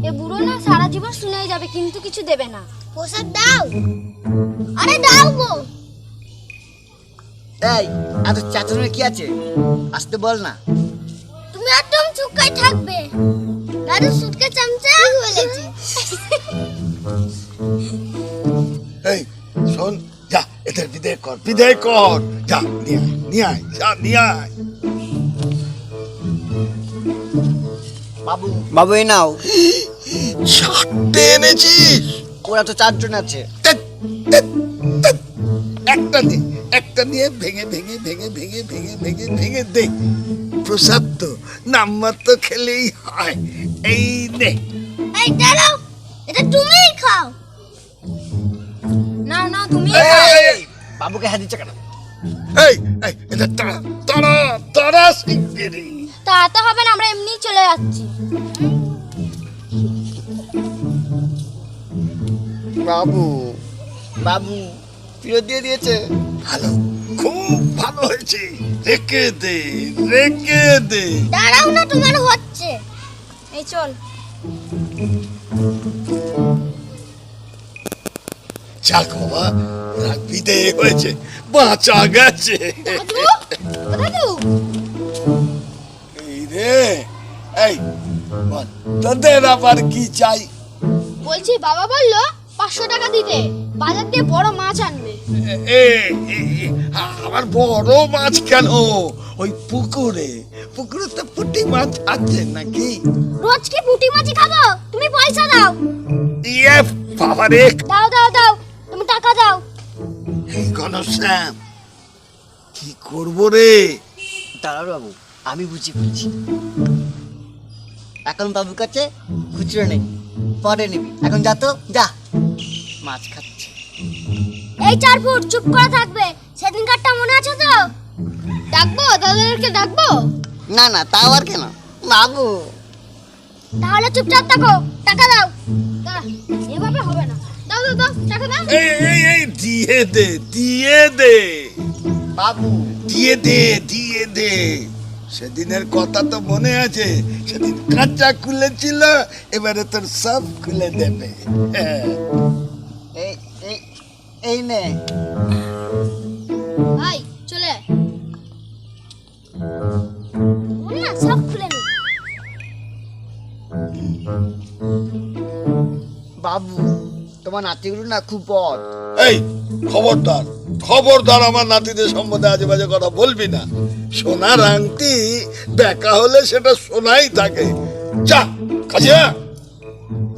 এ বুড়ো না সারা জীবন শুনেই যাবে, কিন্তু কিছু দেবে না। প্রসাদ দাও, আরে দাও গো। এই এত চাচানোর কি আছে, আসতে বল না। তুমি একদম চুপকাই থাকবে। দাদু সুটকে চামচা বলেছে। এই শোন, যা এদের বিদায় কর, যা নিয়ে আয়, যা নিয়ে আয়। বাবু বাবু এই নাও। 4টে এনেছিস? ওরা তো 4 জন আছে। ধ্যাৎ, ধ্যাৎ, ধ্যাৎ। একটা নিয়ে ভেঙে দে। প্রসাদ তো নামমাত্র খেলেই হয়। এই নে। এই দাঁড়াও, এটা তুমিই খাও। না না, তুমি এই, বাবুকে হাত দিচ্ছে কেন? এই এটা তারা শিগগিরি। তা হবে না, আমরা এমনিই চলে যাচ্ছি। বাবু ফেরত দিয়ে দিয়েছে। ভালো, খুব ভালো হয়েছে। রেখে দে। দাঁড়াও না, তোমার হচ্ছে। এই চল। যাক বাবা, ওরা বিদেয় হয়েছে, বাঁচা গেছে। দাদু, ও দাদু, এই রে, এই বল, তোদের আবার কি চাই? বলছি বাবা বললো 500 টাকা দিতে, বাজার দিয়ে বড় মাছ আনবে। আবার বড় মাছ কেন? ওই পুকুরে পুকুরে তো পুঁটি মাছ আছে নাকি? রোজ কি পুঁটি মাছ খাবো? তুমি পয়সা দাও। ইয়ে বাবা রে, দাও দাও দাও, তুমি টাকা দাও। এই ঘনশ্যাম কি করবো রে? দাঁড়াও বাবু, আমি বুঝি বলছি। এখন বাবুর কাছে খুচরো নেই, পরে নিবি। এখন যা তো যা, মাছ খাচ্ছে। এই 4 ফুট চুপ করে থাকবে। সেদিনকারটা মনে আছে তো? ডাকবো দাদাদেরকে ডাকবো? না না, তাও আর কেন বাবু। তাহলে চুপচাপ থাকো, টাকা দাও। দাঁড়া, এভাবে হবে না। দাও দাও দাও, টাকা দাও। এই এই এই দিয়ে দে, দিয়ে দে বাবু দিয়ে দে, দিয়ে দে। সেদিনের কথা তো মনে আছে, সেদিন কাঁচা খুলেছিল, এবারে তোর সব খুলে দেবে। হ্যাঁ। এই এই এই নে। ভাই চলে আয়। বল না, সব খুলে নে। বাবু, তোমার নাতিগুলো না খুব বদ। এই খবরদার, খবরদার আমার নাতিদের সম্বন্ধে আজে বাজে কথা বলবি না। সোনার আংটি দেখা হলে সেটা সোনাই থাকে। যা কাজে যা।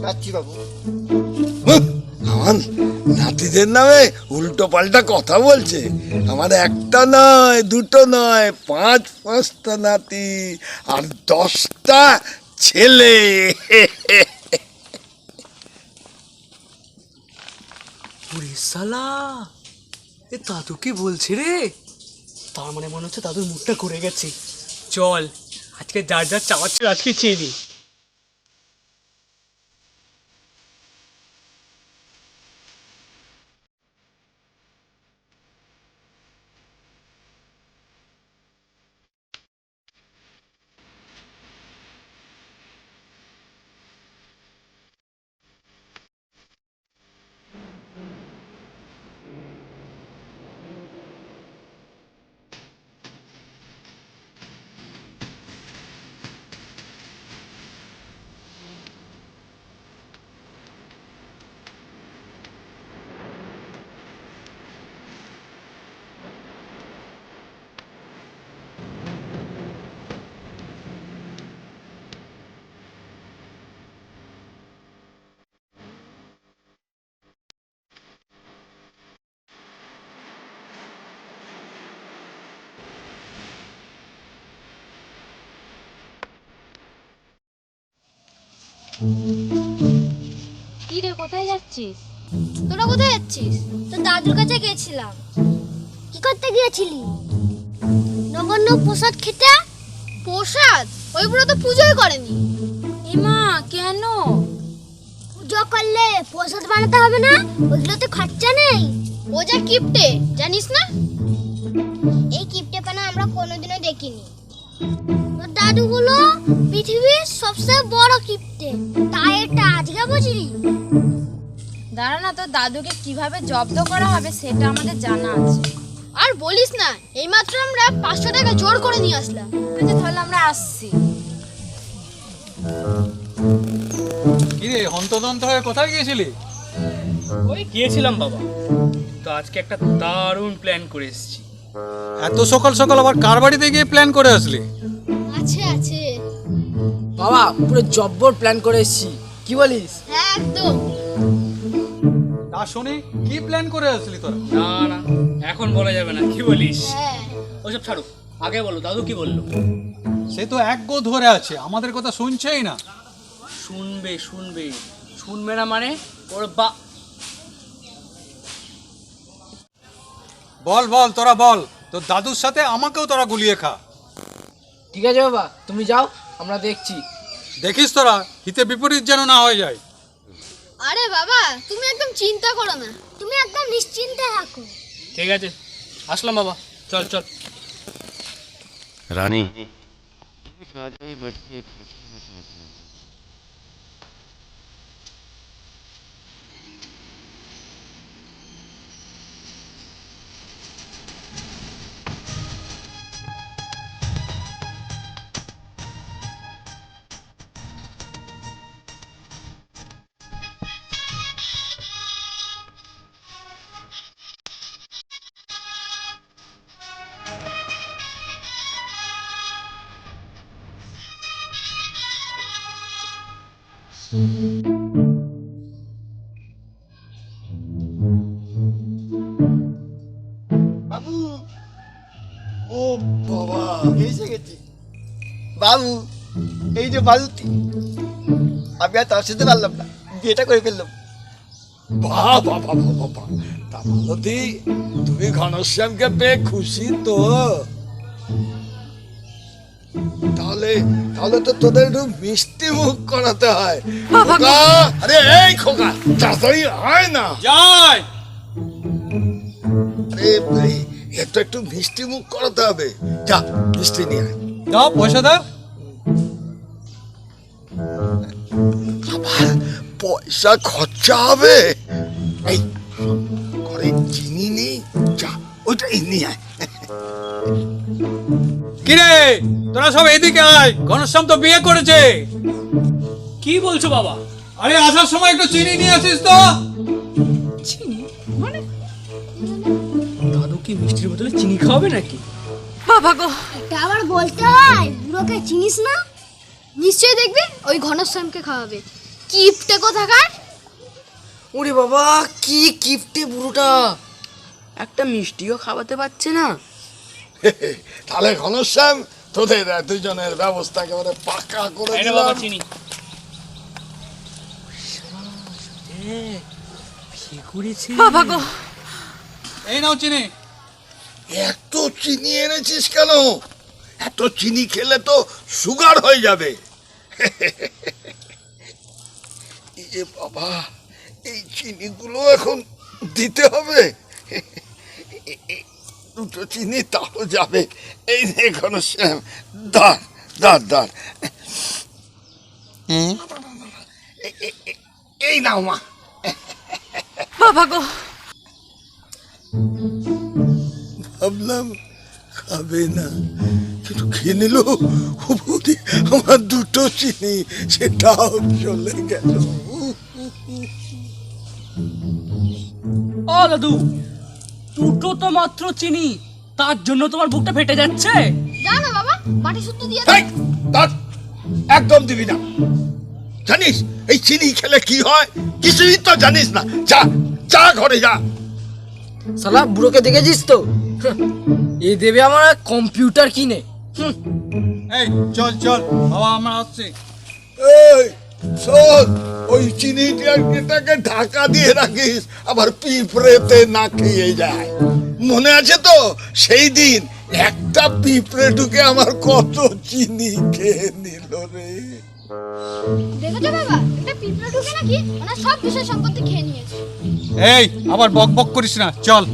যাচ্ছি বাবু। হুঁ, আমার নাতিদের নামে উল্টো পাল্টা কথা বলছে। আমার একটা নয়, দুটো নয়, 5-5টা নাতি আর 10টা ছেলে। ওরে শালা, এ দাদু কি বলছে রে? তার মানে মনে হচ্ছে দাদুর মুখটা ঘুরে গেছে। চল আজকে যার যার চাওয়ার ছিল আজকে চেয়ে দিই। কি রে, কোথায় যাচ্ছিস? তোরা কোথায় যাচ্ছিস? তোর দাদুর কাছে গেছিলাম। কি করতে গিয়েছিলি? নগণ্য প্রসাদ খেতে। প্রসাদ? ওই বুড়ো তো পুজোই করেনি। এমা, কেন? পুজো করলে প্রসাদ বানাতে হবে না? ওগুলোতে খরচা নেই। ও যা কিপটে, জানিস না? এই কিপটে পানা আমরা কোনোদিনও দেখিনি। তোর দাদু হলো পৃথিবীর সবচেয়ে বড় কিপটে। তাই এটা আজকে বুঝলি? দাঁড়া না, তোর দাদুকে কিভাবে জব্দ করা হবে সেটা আমাদের জানা আছে। আর বলিস না, এইমাত্র আমরা 500 টাকা জোর করে নিয়ে আসলাম। আচ্ছা তাহলে আমরা আসছি। কিরে হন্তদন্ত হয়ে কোথায় গিয়েছিলি? ওই গিয়েছিলাম বাবা, তো আজকে একটা দারুণ প্ল্যান করে এসেছি। এত সকাল সকাল আবার কার বাড়িতে গিয়ে প্ল্যান করে আসলি? আছে আছে। বাবা, পুরো জব্বর প্ল্যান করে এসেছি, কি বলিস? হ্যাঁ একদম। তা শুনি কি প্ল্যান করে আসলি তোরা? না না, এখন বলা যাবে না, কি বলিস? হ্যাঁ ওসব ছাড়ো, আগে বলো দাদু কি বললো। সে তো এক গো ধরে আছে, আমাদের কথা শুনছেই না। শুনবে শুনবে শুনবে না মানে ওর বল বল, তোরা বল, তোর দাদুর সাথে আমাকেও তোরা গুলিয়ে খা। ঠিক আছে বাবা, তুমি যাও, আমরা দেখছি। দেখিস তোরা হিতে বিপরীত যেন না হয়ে যায়। আরে বাবা, তুমি একদম চিন্তা করো না, তুমি একদম নিশ্চিন্তে থাকো। ঠিক আছে, আসলাম বাবা, চল চল। রানী, বাবু ও বাবা, এসে গেছি। বাবু এই যে মালতী, আমি আর তার সাথে পারলাম না, বিয়েটা করে ফেললাম। বাহ বাহ বাহ বাহ বাহ। তা মালতী, তুমি ঘনশ্যামকে পেয়ে খুশি তো? তাহলে তাহলে তো তোদের একটু মিষ্টি মুখ করাতে হয়। খোকা, আরে এই খোকা, তাড়াতাড়ি আয় না। যাই। আরে ভাই, একটু একটু মিষ্টি মুখ করাতে হবে। যা মিষ্টি নিয়ে আয়। দাও পয়সা দাও। আবার পয়সা খরচা হবে। এই ঘরে চিনি নেই, যা ওইটাই নিয়ে আয়। কিরে, তোরা সব এদিকে আয়, ঘনশ্যাম তো বিয়ে করেছে। কি বলছো বাবা? আরে আসার সময় একটু চিনি নিয়ে আসিস তো। দাদু কি মিষ্টির বোতলে চিনি খাওয়াবে নাকি? বাবা গো, তা আবার বলতে হয় বুড়োকে চিনিস না? নিশ্চয়ই দেখবি ওই ঘনশ্যামকে খাওয়াবে। কিপটে কোথাকার। ওরে বাবা, কি কিপটে বুড়োটা, একটা মিষ্টিও খাওয়াতে পারছে না। তাহলে ঘনশ্যাম, তোদের দুজনের ব্যবস্থা একেবারে পাকা করে এই নে বাবা দিলাম। চিনি। বাবা গো, এই নাও চিনি। এত চিনি এনেছিস কেন? এত চিনি খেলে তো সুগার হয়ে যাবে। এই যে বাবা, এই চিনিগুলো এখন দিতে হবে। দুটো চিনি তাও যাবে। এই নে ঘনশ্যাম, দাঁড় দাঁড় দাঁড়। এই নাও মা। বাবা গো, ভাবলাম খাবে না, কিন্তু খেয়ে নিল। বৌদি, আমার দুটো চিনি, সেটাও চলে গেল। ও দাদু, দুটো তো মাত্র চিনি, তার জন্য তোমার বুকটা ফেটে যাচ্ছে? জানো বাবা, বাটি সূত্র দিয়ে এই, দাঁড়, একদম দিবি না। জানিস এই চিনি খেলে কি হয়? কিছুই তো জানিস না। যা যা, ঘরে যা। শালা বুড়োকে দেখেছিস তো? এ দেবে আমার কম্পিউটার কিনে। এই চল চল, বাবা আমরা আসছি। এই শোন, ওই চিনিটাকে ঢাকা দিয়ে রাখিস, আবার পিঁপড়েতে না খেয়ে যায়। মনে আছে তো সেই দিন একটা পিঁপড়ে ঢুকে আমার কত চিনি খেয়ে নিল রে। দেখেছো বাবা, একটা পিঁপড়া ঢুকে নাকি ওনার সব বিষয় সম্পত্তি খেয়ে নিয়েছে। এই আবার বক বক করিস না, চল।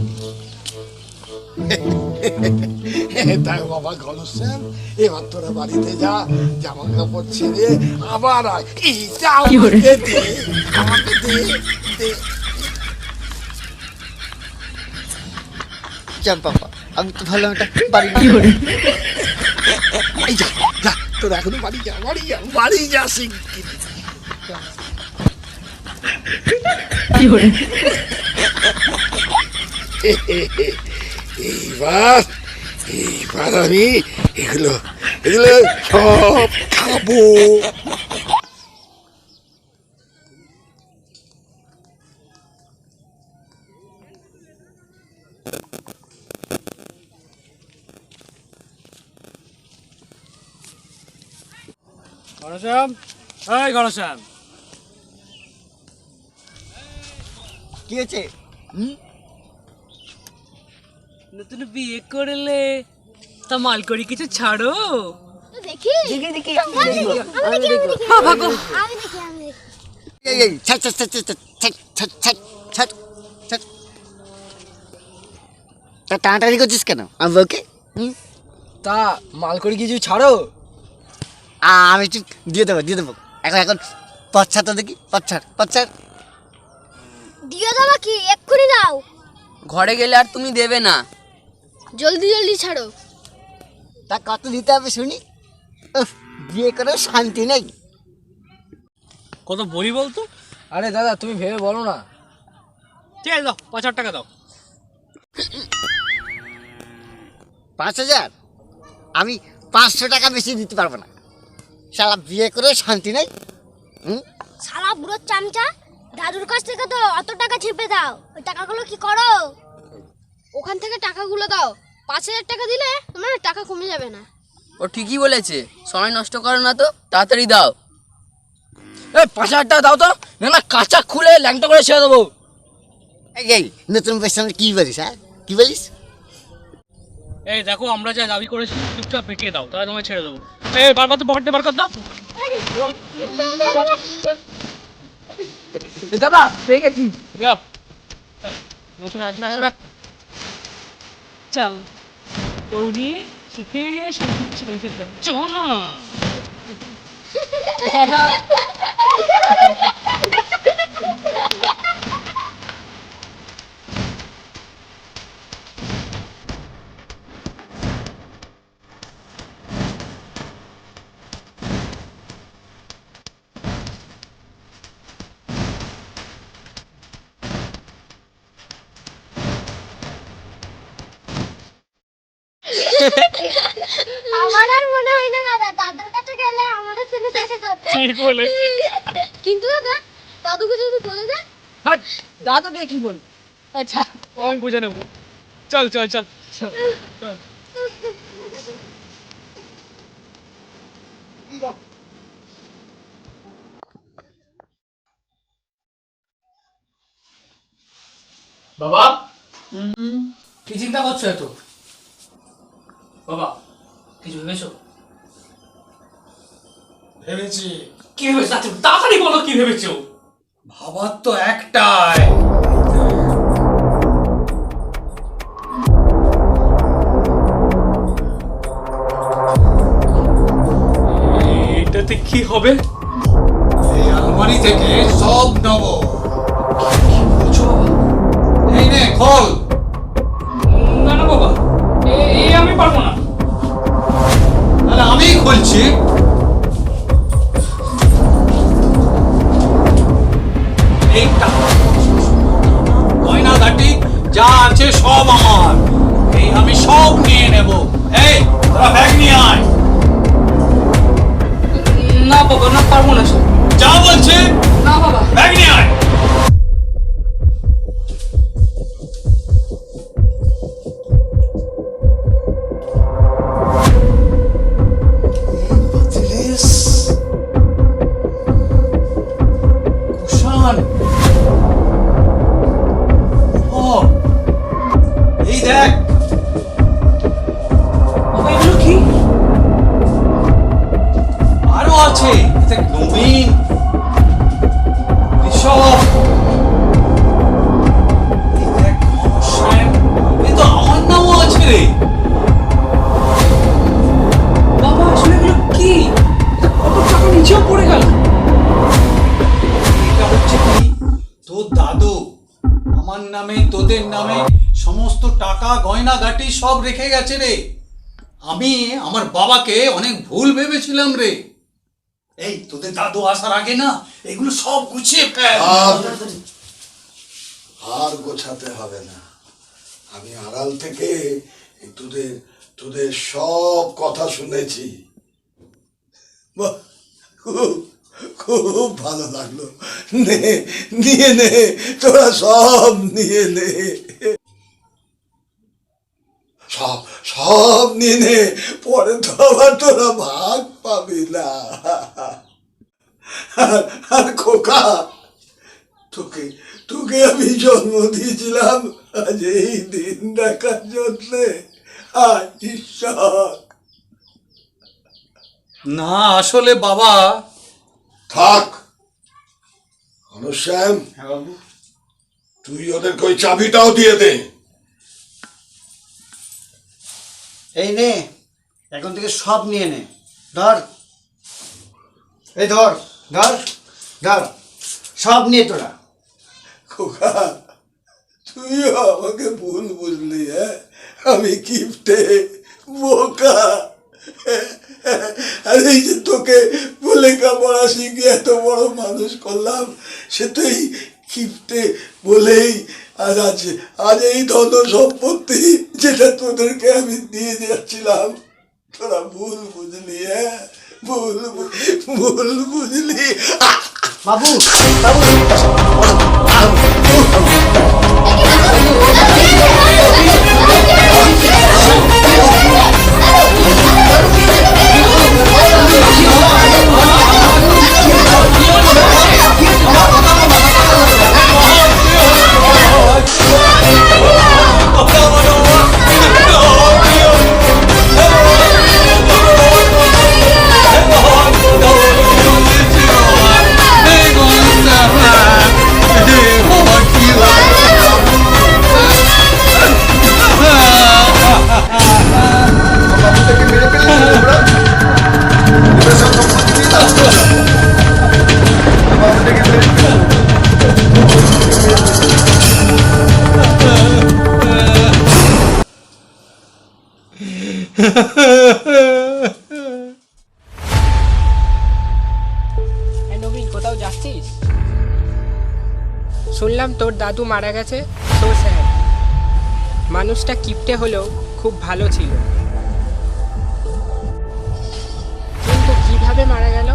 তাই বাবা ঘনশ্যাম, এবার তোরা বাড়িতে যা, জামা কাপড় ছেড়ে আবার আয়। এইটা আমাকে দে, আমাকে দে, দে। যান বাবা, আমি তো ভালো একটা বাড়ি এই যা যা, তোরা এখনো বাড়ি যা, বাড়ি যা, বাড়ি যা শিগগির। এইবার এইবার আমি এগুলো এগুলো সব খাবো। ঘনশ্যাম, এই ঘনশ্যাম, কি হয়েছে? নতুন বিয়ে করলে তা মাল করি কিছু ছাড়ো। দেখি দেখি দেখি বাবা গো, আমি দেখি এই এই ছাড় ছাড় ছাড় ছাড় ছাড় ছাড় ছাড় ছাড় ছাড়। তা টানাটানি করছিস কেন? আমি ওকে তা মাল করে কিছু ছাড়ো। আমি একটু দিয়ে দেবো এখন এখন পচ্ছা তো দেখি, পচ্ছা দিয়ে দেবো কি এক্ষুনি দাও। ঘরে গেলে আর তুমি দেবে না। জলদি জলদি ছাড়ো। তা কত দিতে হবে শুনি? উফ, বিয়ে করে শান্তি নেই। কত বলি বলতো? আরে দাদা, তুমি ভেবে বলো না। ঠিক আছে, দাও 5,000 টাকা দাও। 5,000? আমি 500 টাকা বেশি দিতে পারবো না। শালা বিয়ে করে শান্তি নেই। শালা বুড়ো চামচা, দাদুর কাছ থেকে তো অত টাকা চেপে দাও, ওই টাকাগুলো কি করো? ওখান থেকে টাকাগুলো দাও, 5,000 টাকা দিলে তোমার টাকা কমে যাবে না। ও ঠিকই বলেছে, সময় নষ্ট করো না তো, তাড়াতাড়ি দাও। 5,000 টাকা দাও তো, না কাঁচা খুলে ল্যাংটা করে ছেড়ে দেবো। এই নতুন বয়সের সামনে কি বলিস? হ্যাঁ কি বলিস? এই দেখো, আমরা যা দাবি করেছি চুপচাপ মিটিয়ে দাও, তাহলে তোমায় ছেড়ে দেবো। এই বারবার তো পকেটে বার কর দাও। দাদা পেয়ে গেছি। নতুন আসনা চল তোরি শিখে চল না। আমার আর মনে হয় না দাদা, দাদুর কাছে গেলে আমাদের ছেলে চাষে করতে। ঠিক বলে। কিন্তু দাদা, দাদুকে যদি বলে দেয়? দাদা দিয়ে কি বল? আচ্ছা আমি বুঝে নেবো। চল চল চল চল। বাবা, কি চিন্তা করছো এত? বাবা কিছু ভেবেছো? ভেবেছি। কি ভেবেছো? তাড়াতাড়ি বলো কি ভেবেছো। ভাবার তো একটাই, এটাতে কি হবে? এই আলমারি থেকে সব নেবো। এই নে খোল। না না বাবা, এই আমি পারবো না। তাহলে আমিই খুলছি। এই টাকা, গয়নাগাটি যা আছে সব আমার, এই আমি সব নিয়ে নেব। এই তোরা ব্যাগ নিয়ে আয়। না বাবা, না পারবো না সব। যা বলছে, না বাবা। ব্যাগ নিয়ে আয়। কুষাণ, ও এই দেখ, বাবা এগুলো কি? আরো আছে, এতে নবীন, ঋষভ, এই দেখ ঘনশ্যাম, এ তো আমার নামও আছে রে। বাবা আসলে এগুলো কি? কত টাকা নিচেও পড়ে গেল। এটা হচ্ছে কি, তোর দাদু আমার নামে তোদের নামে সমস্ত টাকা গয়নাগাটি সব রেখে গেছে রে। আমি আমার বাবাকে অনেক ভুল ভেবেছিলাম রে। এই তোদের দাদু আসার আগে না এগুলো সব গুছিয়ে ফেল। আর গোছাতে হবে না, আমি আড়াল থেকে এই তোদের তোদের সব কথা শুনেছি। বাহ, খুব খুব ভালো লাগলো। নে নিয়ে নে, তোরা সব নিয়ে নে, সব সব নিয়ে নে, পরে তো আবার তোরা ভাগ পাবি না। আর খোকা, তোকে তোকে আমি জন্ম দিয়েছিলাম আজ এই দিন দেখার জন্যে। আজ ঈশ্বর। না আসলে বাবা, থাক অনুশ্যাম, হ্যাঁ বাবু, তুই ওদেরকে ওই চাবিটাও দিয়ে দে। এই নে, এখন থেকে সব নিয়ে নে। ধর, এই ধর ধর ধর, সব নিয়ে তোরা। খোকা, তুইও আমাকে ভুল বুঝলি। হ্যাঁ, আমি কিপ্টে বোকা। আর এই যে তোকে লেখাপড়া শিখে এত বড় মানুষ করলাম, সে তো এই কিপ্টে বলেই আজ আছে। আজ এই ধন সম্পত্তি যেটা তোদেরকে আমি দিয়ে যাচ্ছিলাম, তোরা ভুল বুঝলি। হ্যাঁ, ভুল বুঝলি। বাবু বাবু বাবুটাকে মেরে ফেললি তোমরা? ওরা সব সম্পত্তি নিয়ে নাও। বাবুটাকে মেরে ফেললি। নবীন, কোথাও যাচ্ছিস? শুনলাম তোর দাদু মারা গেছে। So sad. মানুষটা কিপটে হলেও খুব ভালো ছিল, কিন্তু কিভাবে মারা গেল?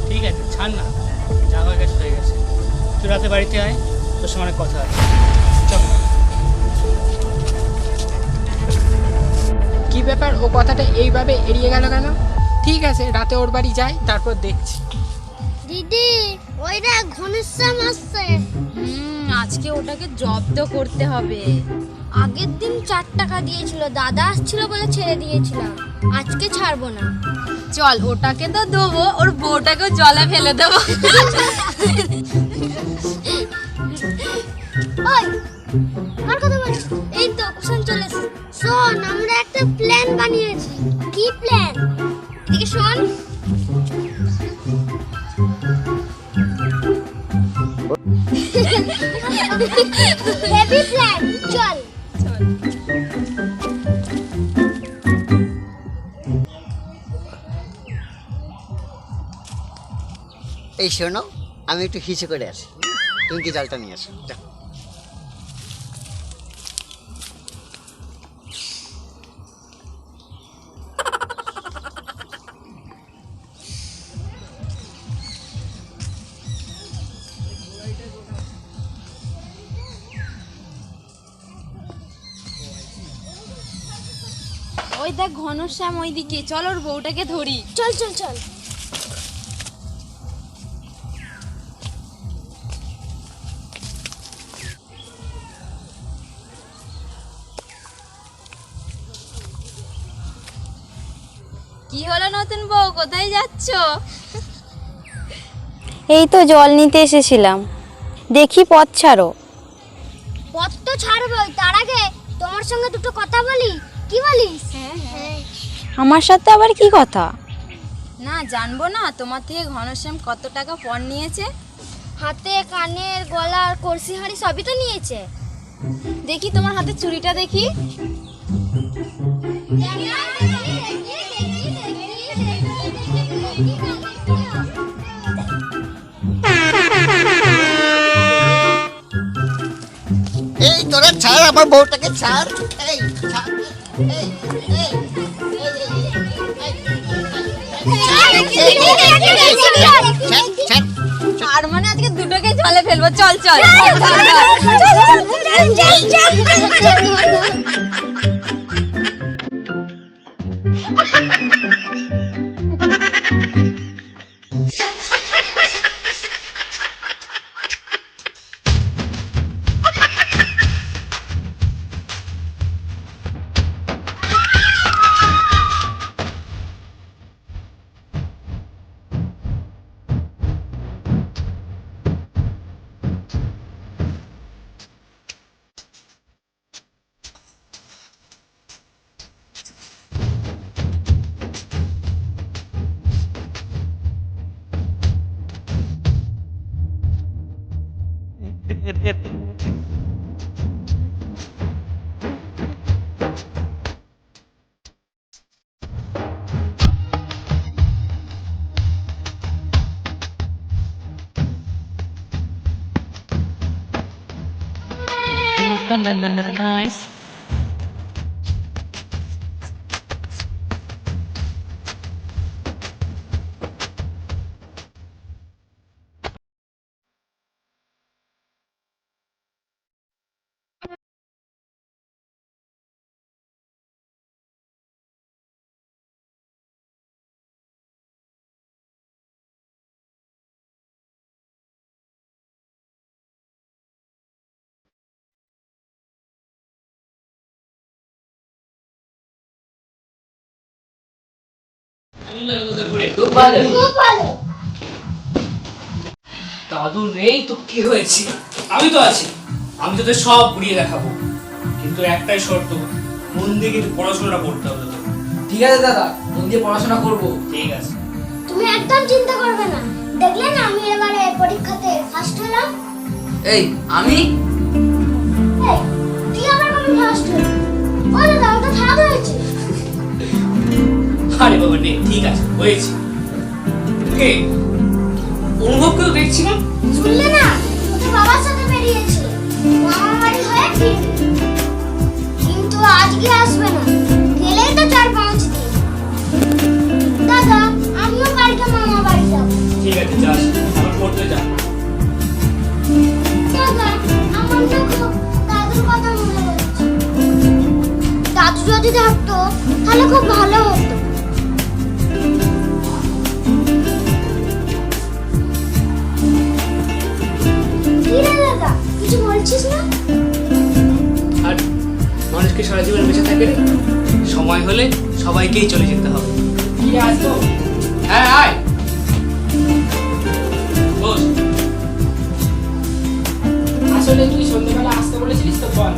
ঠিক আছে, ছাড় না, যা হয়ে গেছে হয়ে গেছে। তুই রাতে বাড়িতে আয়, তোর সঙ্গে অনেক কথা আছে। চল। কি ব্যাপার, ও কথাটা এইভাবে এড়িয়ে গেল কেন? ঠিক আছে, রাতে ওর বাড়ি যাই, তারপর দেখছি। দিদি ওই দেখ ঘনশ্যাম আসছে। আজকে ওটাকে জব্দ করতে হবে। আগের দিন 4 টাকা দিয়েছিল, দাদা আসছিল বলে ছেড়ে দিয়েছিলাম, আজকে ছাড়বো না। চল, ওটাকে তো দেবো, ওর বউটাকেও জলে ফেলে দেবো। ওই আর কথা বল। এই তো কুশন চলে এসেছে। শোন, আমরা একটা প্ল্যান বানিয়েছি। কি প্ল্যান? এদিকে শোন। হেভি প্ল্যান, চল। এই শোনো, আমি একটু হিসে করে আসি, তুমি কি জালটা নিয়ে আসো। যাও। ওই দেখ ঘনশ্যাম ওইদিকে, চল ওর বউটাকে ধরি। চল চল চল। কি হলো নতুন বউ, কোথায় যাচ্ছ? এই তো জল নিতে এসেছিলাম, দেখি পথ ছাড়ো। পথ তো ছাড়বই, তার আগে তোমার সঙ্গে দুটো কথা বলি। কি বলিস? হ্যাঁ। আমার সাথে আবার কি কথা? না, জানবো না তোমার থেকে ঘনশ্যাম কত টাকা পণ নিয়েছে? হাতে, কানের, গলার, কলসি হাঁড়ি সবই তো নিয়েছে। দেখি তোমার হাতে চুড়িটা দেখি। এই তোরা ছাড়, আমার বউটাকে ছাড়। এই ছাড়। এই, এই, আর মানে আজকে দুটোকে জলে ফেলবো। চল চল। Nice. খুব ভালো। খুব ভালো। দাদু নেই তো কি হয়েছে, আমি তো আছি, আমি তোদের সব ঘুরিয়ে দেখাবো, কিন্তু একটাই শর্ত, মন দিয়ে কিন্তু পড়াশোনাটা করতে হবে তোদের। ঠিক আছে দাদা, মন দিয়ে পড়াশোনা করবো। ঠিক আছে। তুমি একদম চিন্তা করবে না, দেখলে না আমি এবারে পরীক্ষাতে ফার্স্ট হলাম। এই আমি এই, তুই আবার কবে ফার্স্ট হলি? ও দাদা, ওটা থার্ড হয়েছে। আরে বাবা নে, ঠিক আছে, হয়েছে। কে অনুভবকেও দেখছি না। শুনলে না, ওদের বাবার সাথে বেরিয়েছে মামার বাড়ি হয়ে ফিরবে, কিন্তু আজকে আসবে না, গেলেই তো 4-5 দিন। দাদা, আমিও কালকে মামা বাড়ি যাবো। ঠিক আছে, যাস, আবার পড়তে যা। দাদা, আমার তো খুব দাদুর কথা মনে হচ্ছে। দাদু যদি থাকতো তাহলে খুব ভালো হতো। কি রে দাদা, কিছু বলছিস না? আর মানুষকে সারা জীবন বেঁচে থাকে রে, সময় হলে সবাইকেই চলে যেতে হবে। কি আসবো? হ্যাঁ আয়, বস। আসলে তুই সন্ধ্যেবেলা আসতে বলেছিলিস তো, বল।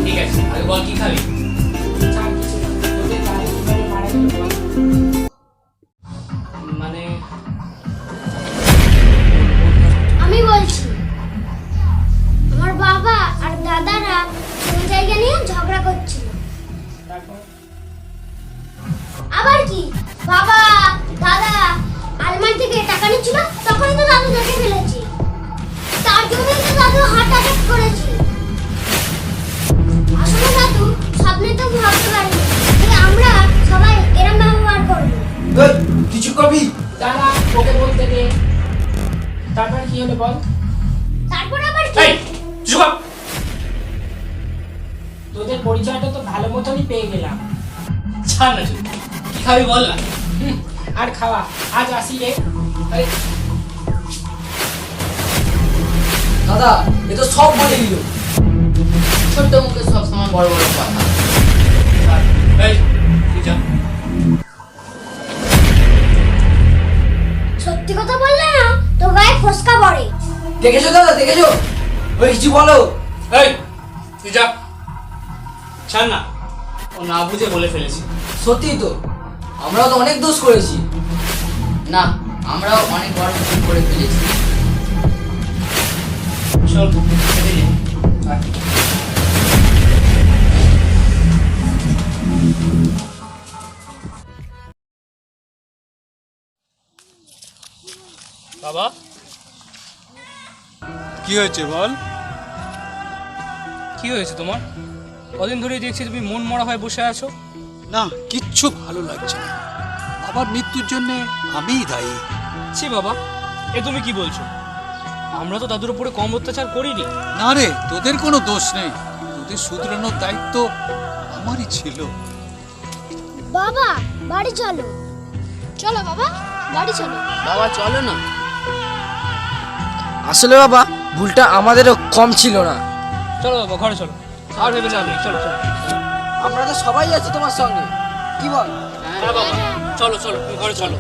ঠিক আছে, আগে বল কি খাবি? ছাড় কিছু না, তোদের দাদু কিভাবে মারা গেল বল। মানে আমি বলছি, আমার বাবা আর দাদারা কোন জায়গা নিয়ে ঝগড়া করছিল। তারপর আবার কি, বাবা দাদা আলমারি থেকে টাকা নিচ্ছিল, তখনই তো দাদু দেখে ফেলেছি, তার জন্যই তো দাদু হার্ট অ্যাটাক করেছে। আসলে দাদু স্বপ্নে তো ভাবতে পারিনি যে আমরা সবাই এরম ব্যবহার করবো। কিছু কবি দাঁড়া, ওকে বলতে দে। তারপর কি হলো বল। তারপর আবার কি? এই চুপ কর। তোদের পরিচয়টা তো ভালো মতনই পেয়ে গেলাম। ছাড় না চুপ, কি খাবি বল না। আর খাওয়া, আজ আসি রে। দাদা, এ তো সব বলে দিল। ছোট্ট মুখে সবসময় বড় বড় কথা। ছাড়। এই তুই যা। সত্যি কথা বললে না তো গায়ে ফসকা পড়ে। দেখেছো দাদা, দেখেছো? ওই কিছু বলো। এই তুই যা, ছাড় না, ও না বুঝে বলে ফেলেছি। সত্যি তো, আমরাও তো অনেক দোষ করেছি। না, আমরাও অনেক বড় ভুল করে ফেলেছি। চল খেতে যাই। আয়। বাবা, কি হয়েছে বল? কি হয়েছে তোমার? কদিন ধরেই দেখছি তুমি মন মরা হয়ে বসে আছো। না, কিচ্ছু ভালো লাগছে না। বাবার মৃত্যুর জন্য আমিই দায়ী। ছি বাবা, এ তুমি কি বলছো? আমরা তো দাদুর উপরে কম অত্যাচার করিনি। না রে, তোদের কোনো দোষ নেই, তোদের শুধরানোর দায়িত্ব আমারই ছিল। বাবা বাড়ি চলো। চলো বাবা, বাড়ি চলো। বাবা চলো না। আসলে বাবা, ভুলটা আমাদেরও কম ছিল না। চলো বাবা, ঘরে চলো, আর ভেবে লাভ নেই, চলো চলো। আমরা তো সবাই আছি তোমার সঙ্গে, কি বল? হ্যাঁ বাবা, চলো চলো, তুমি ঘরে চলো।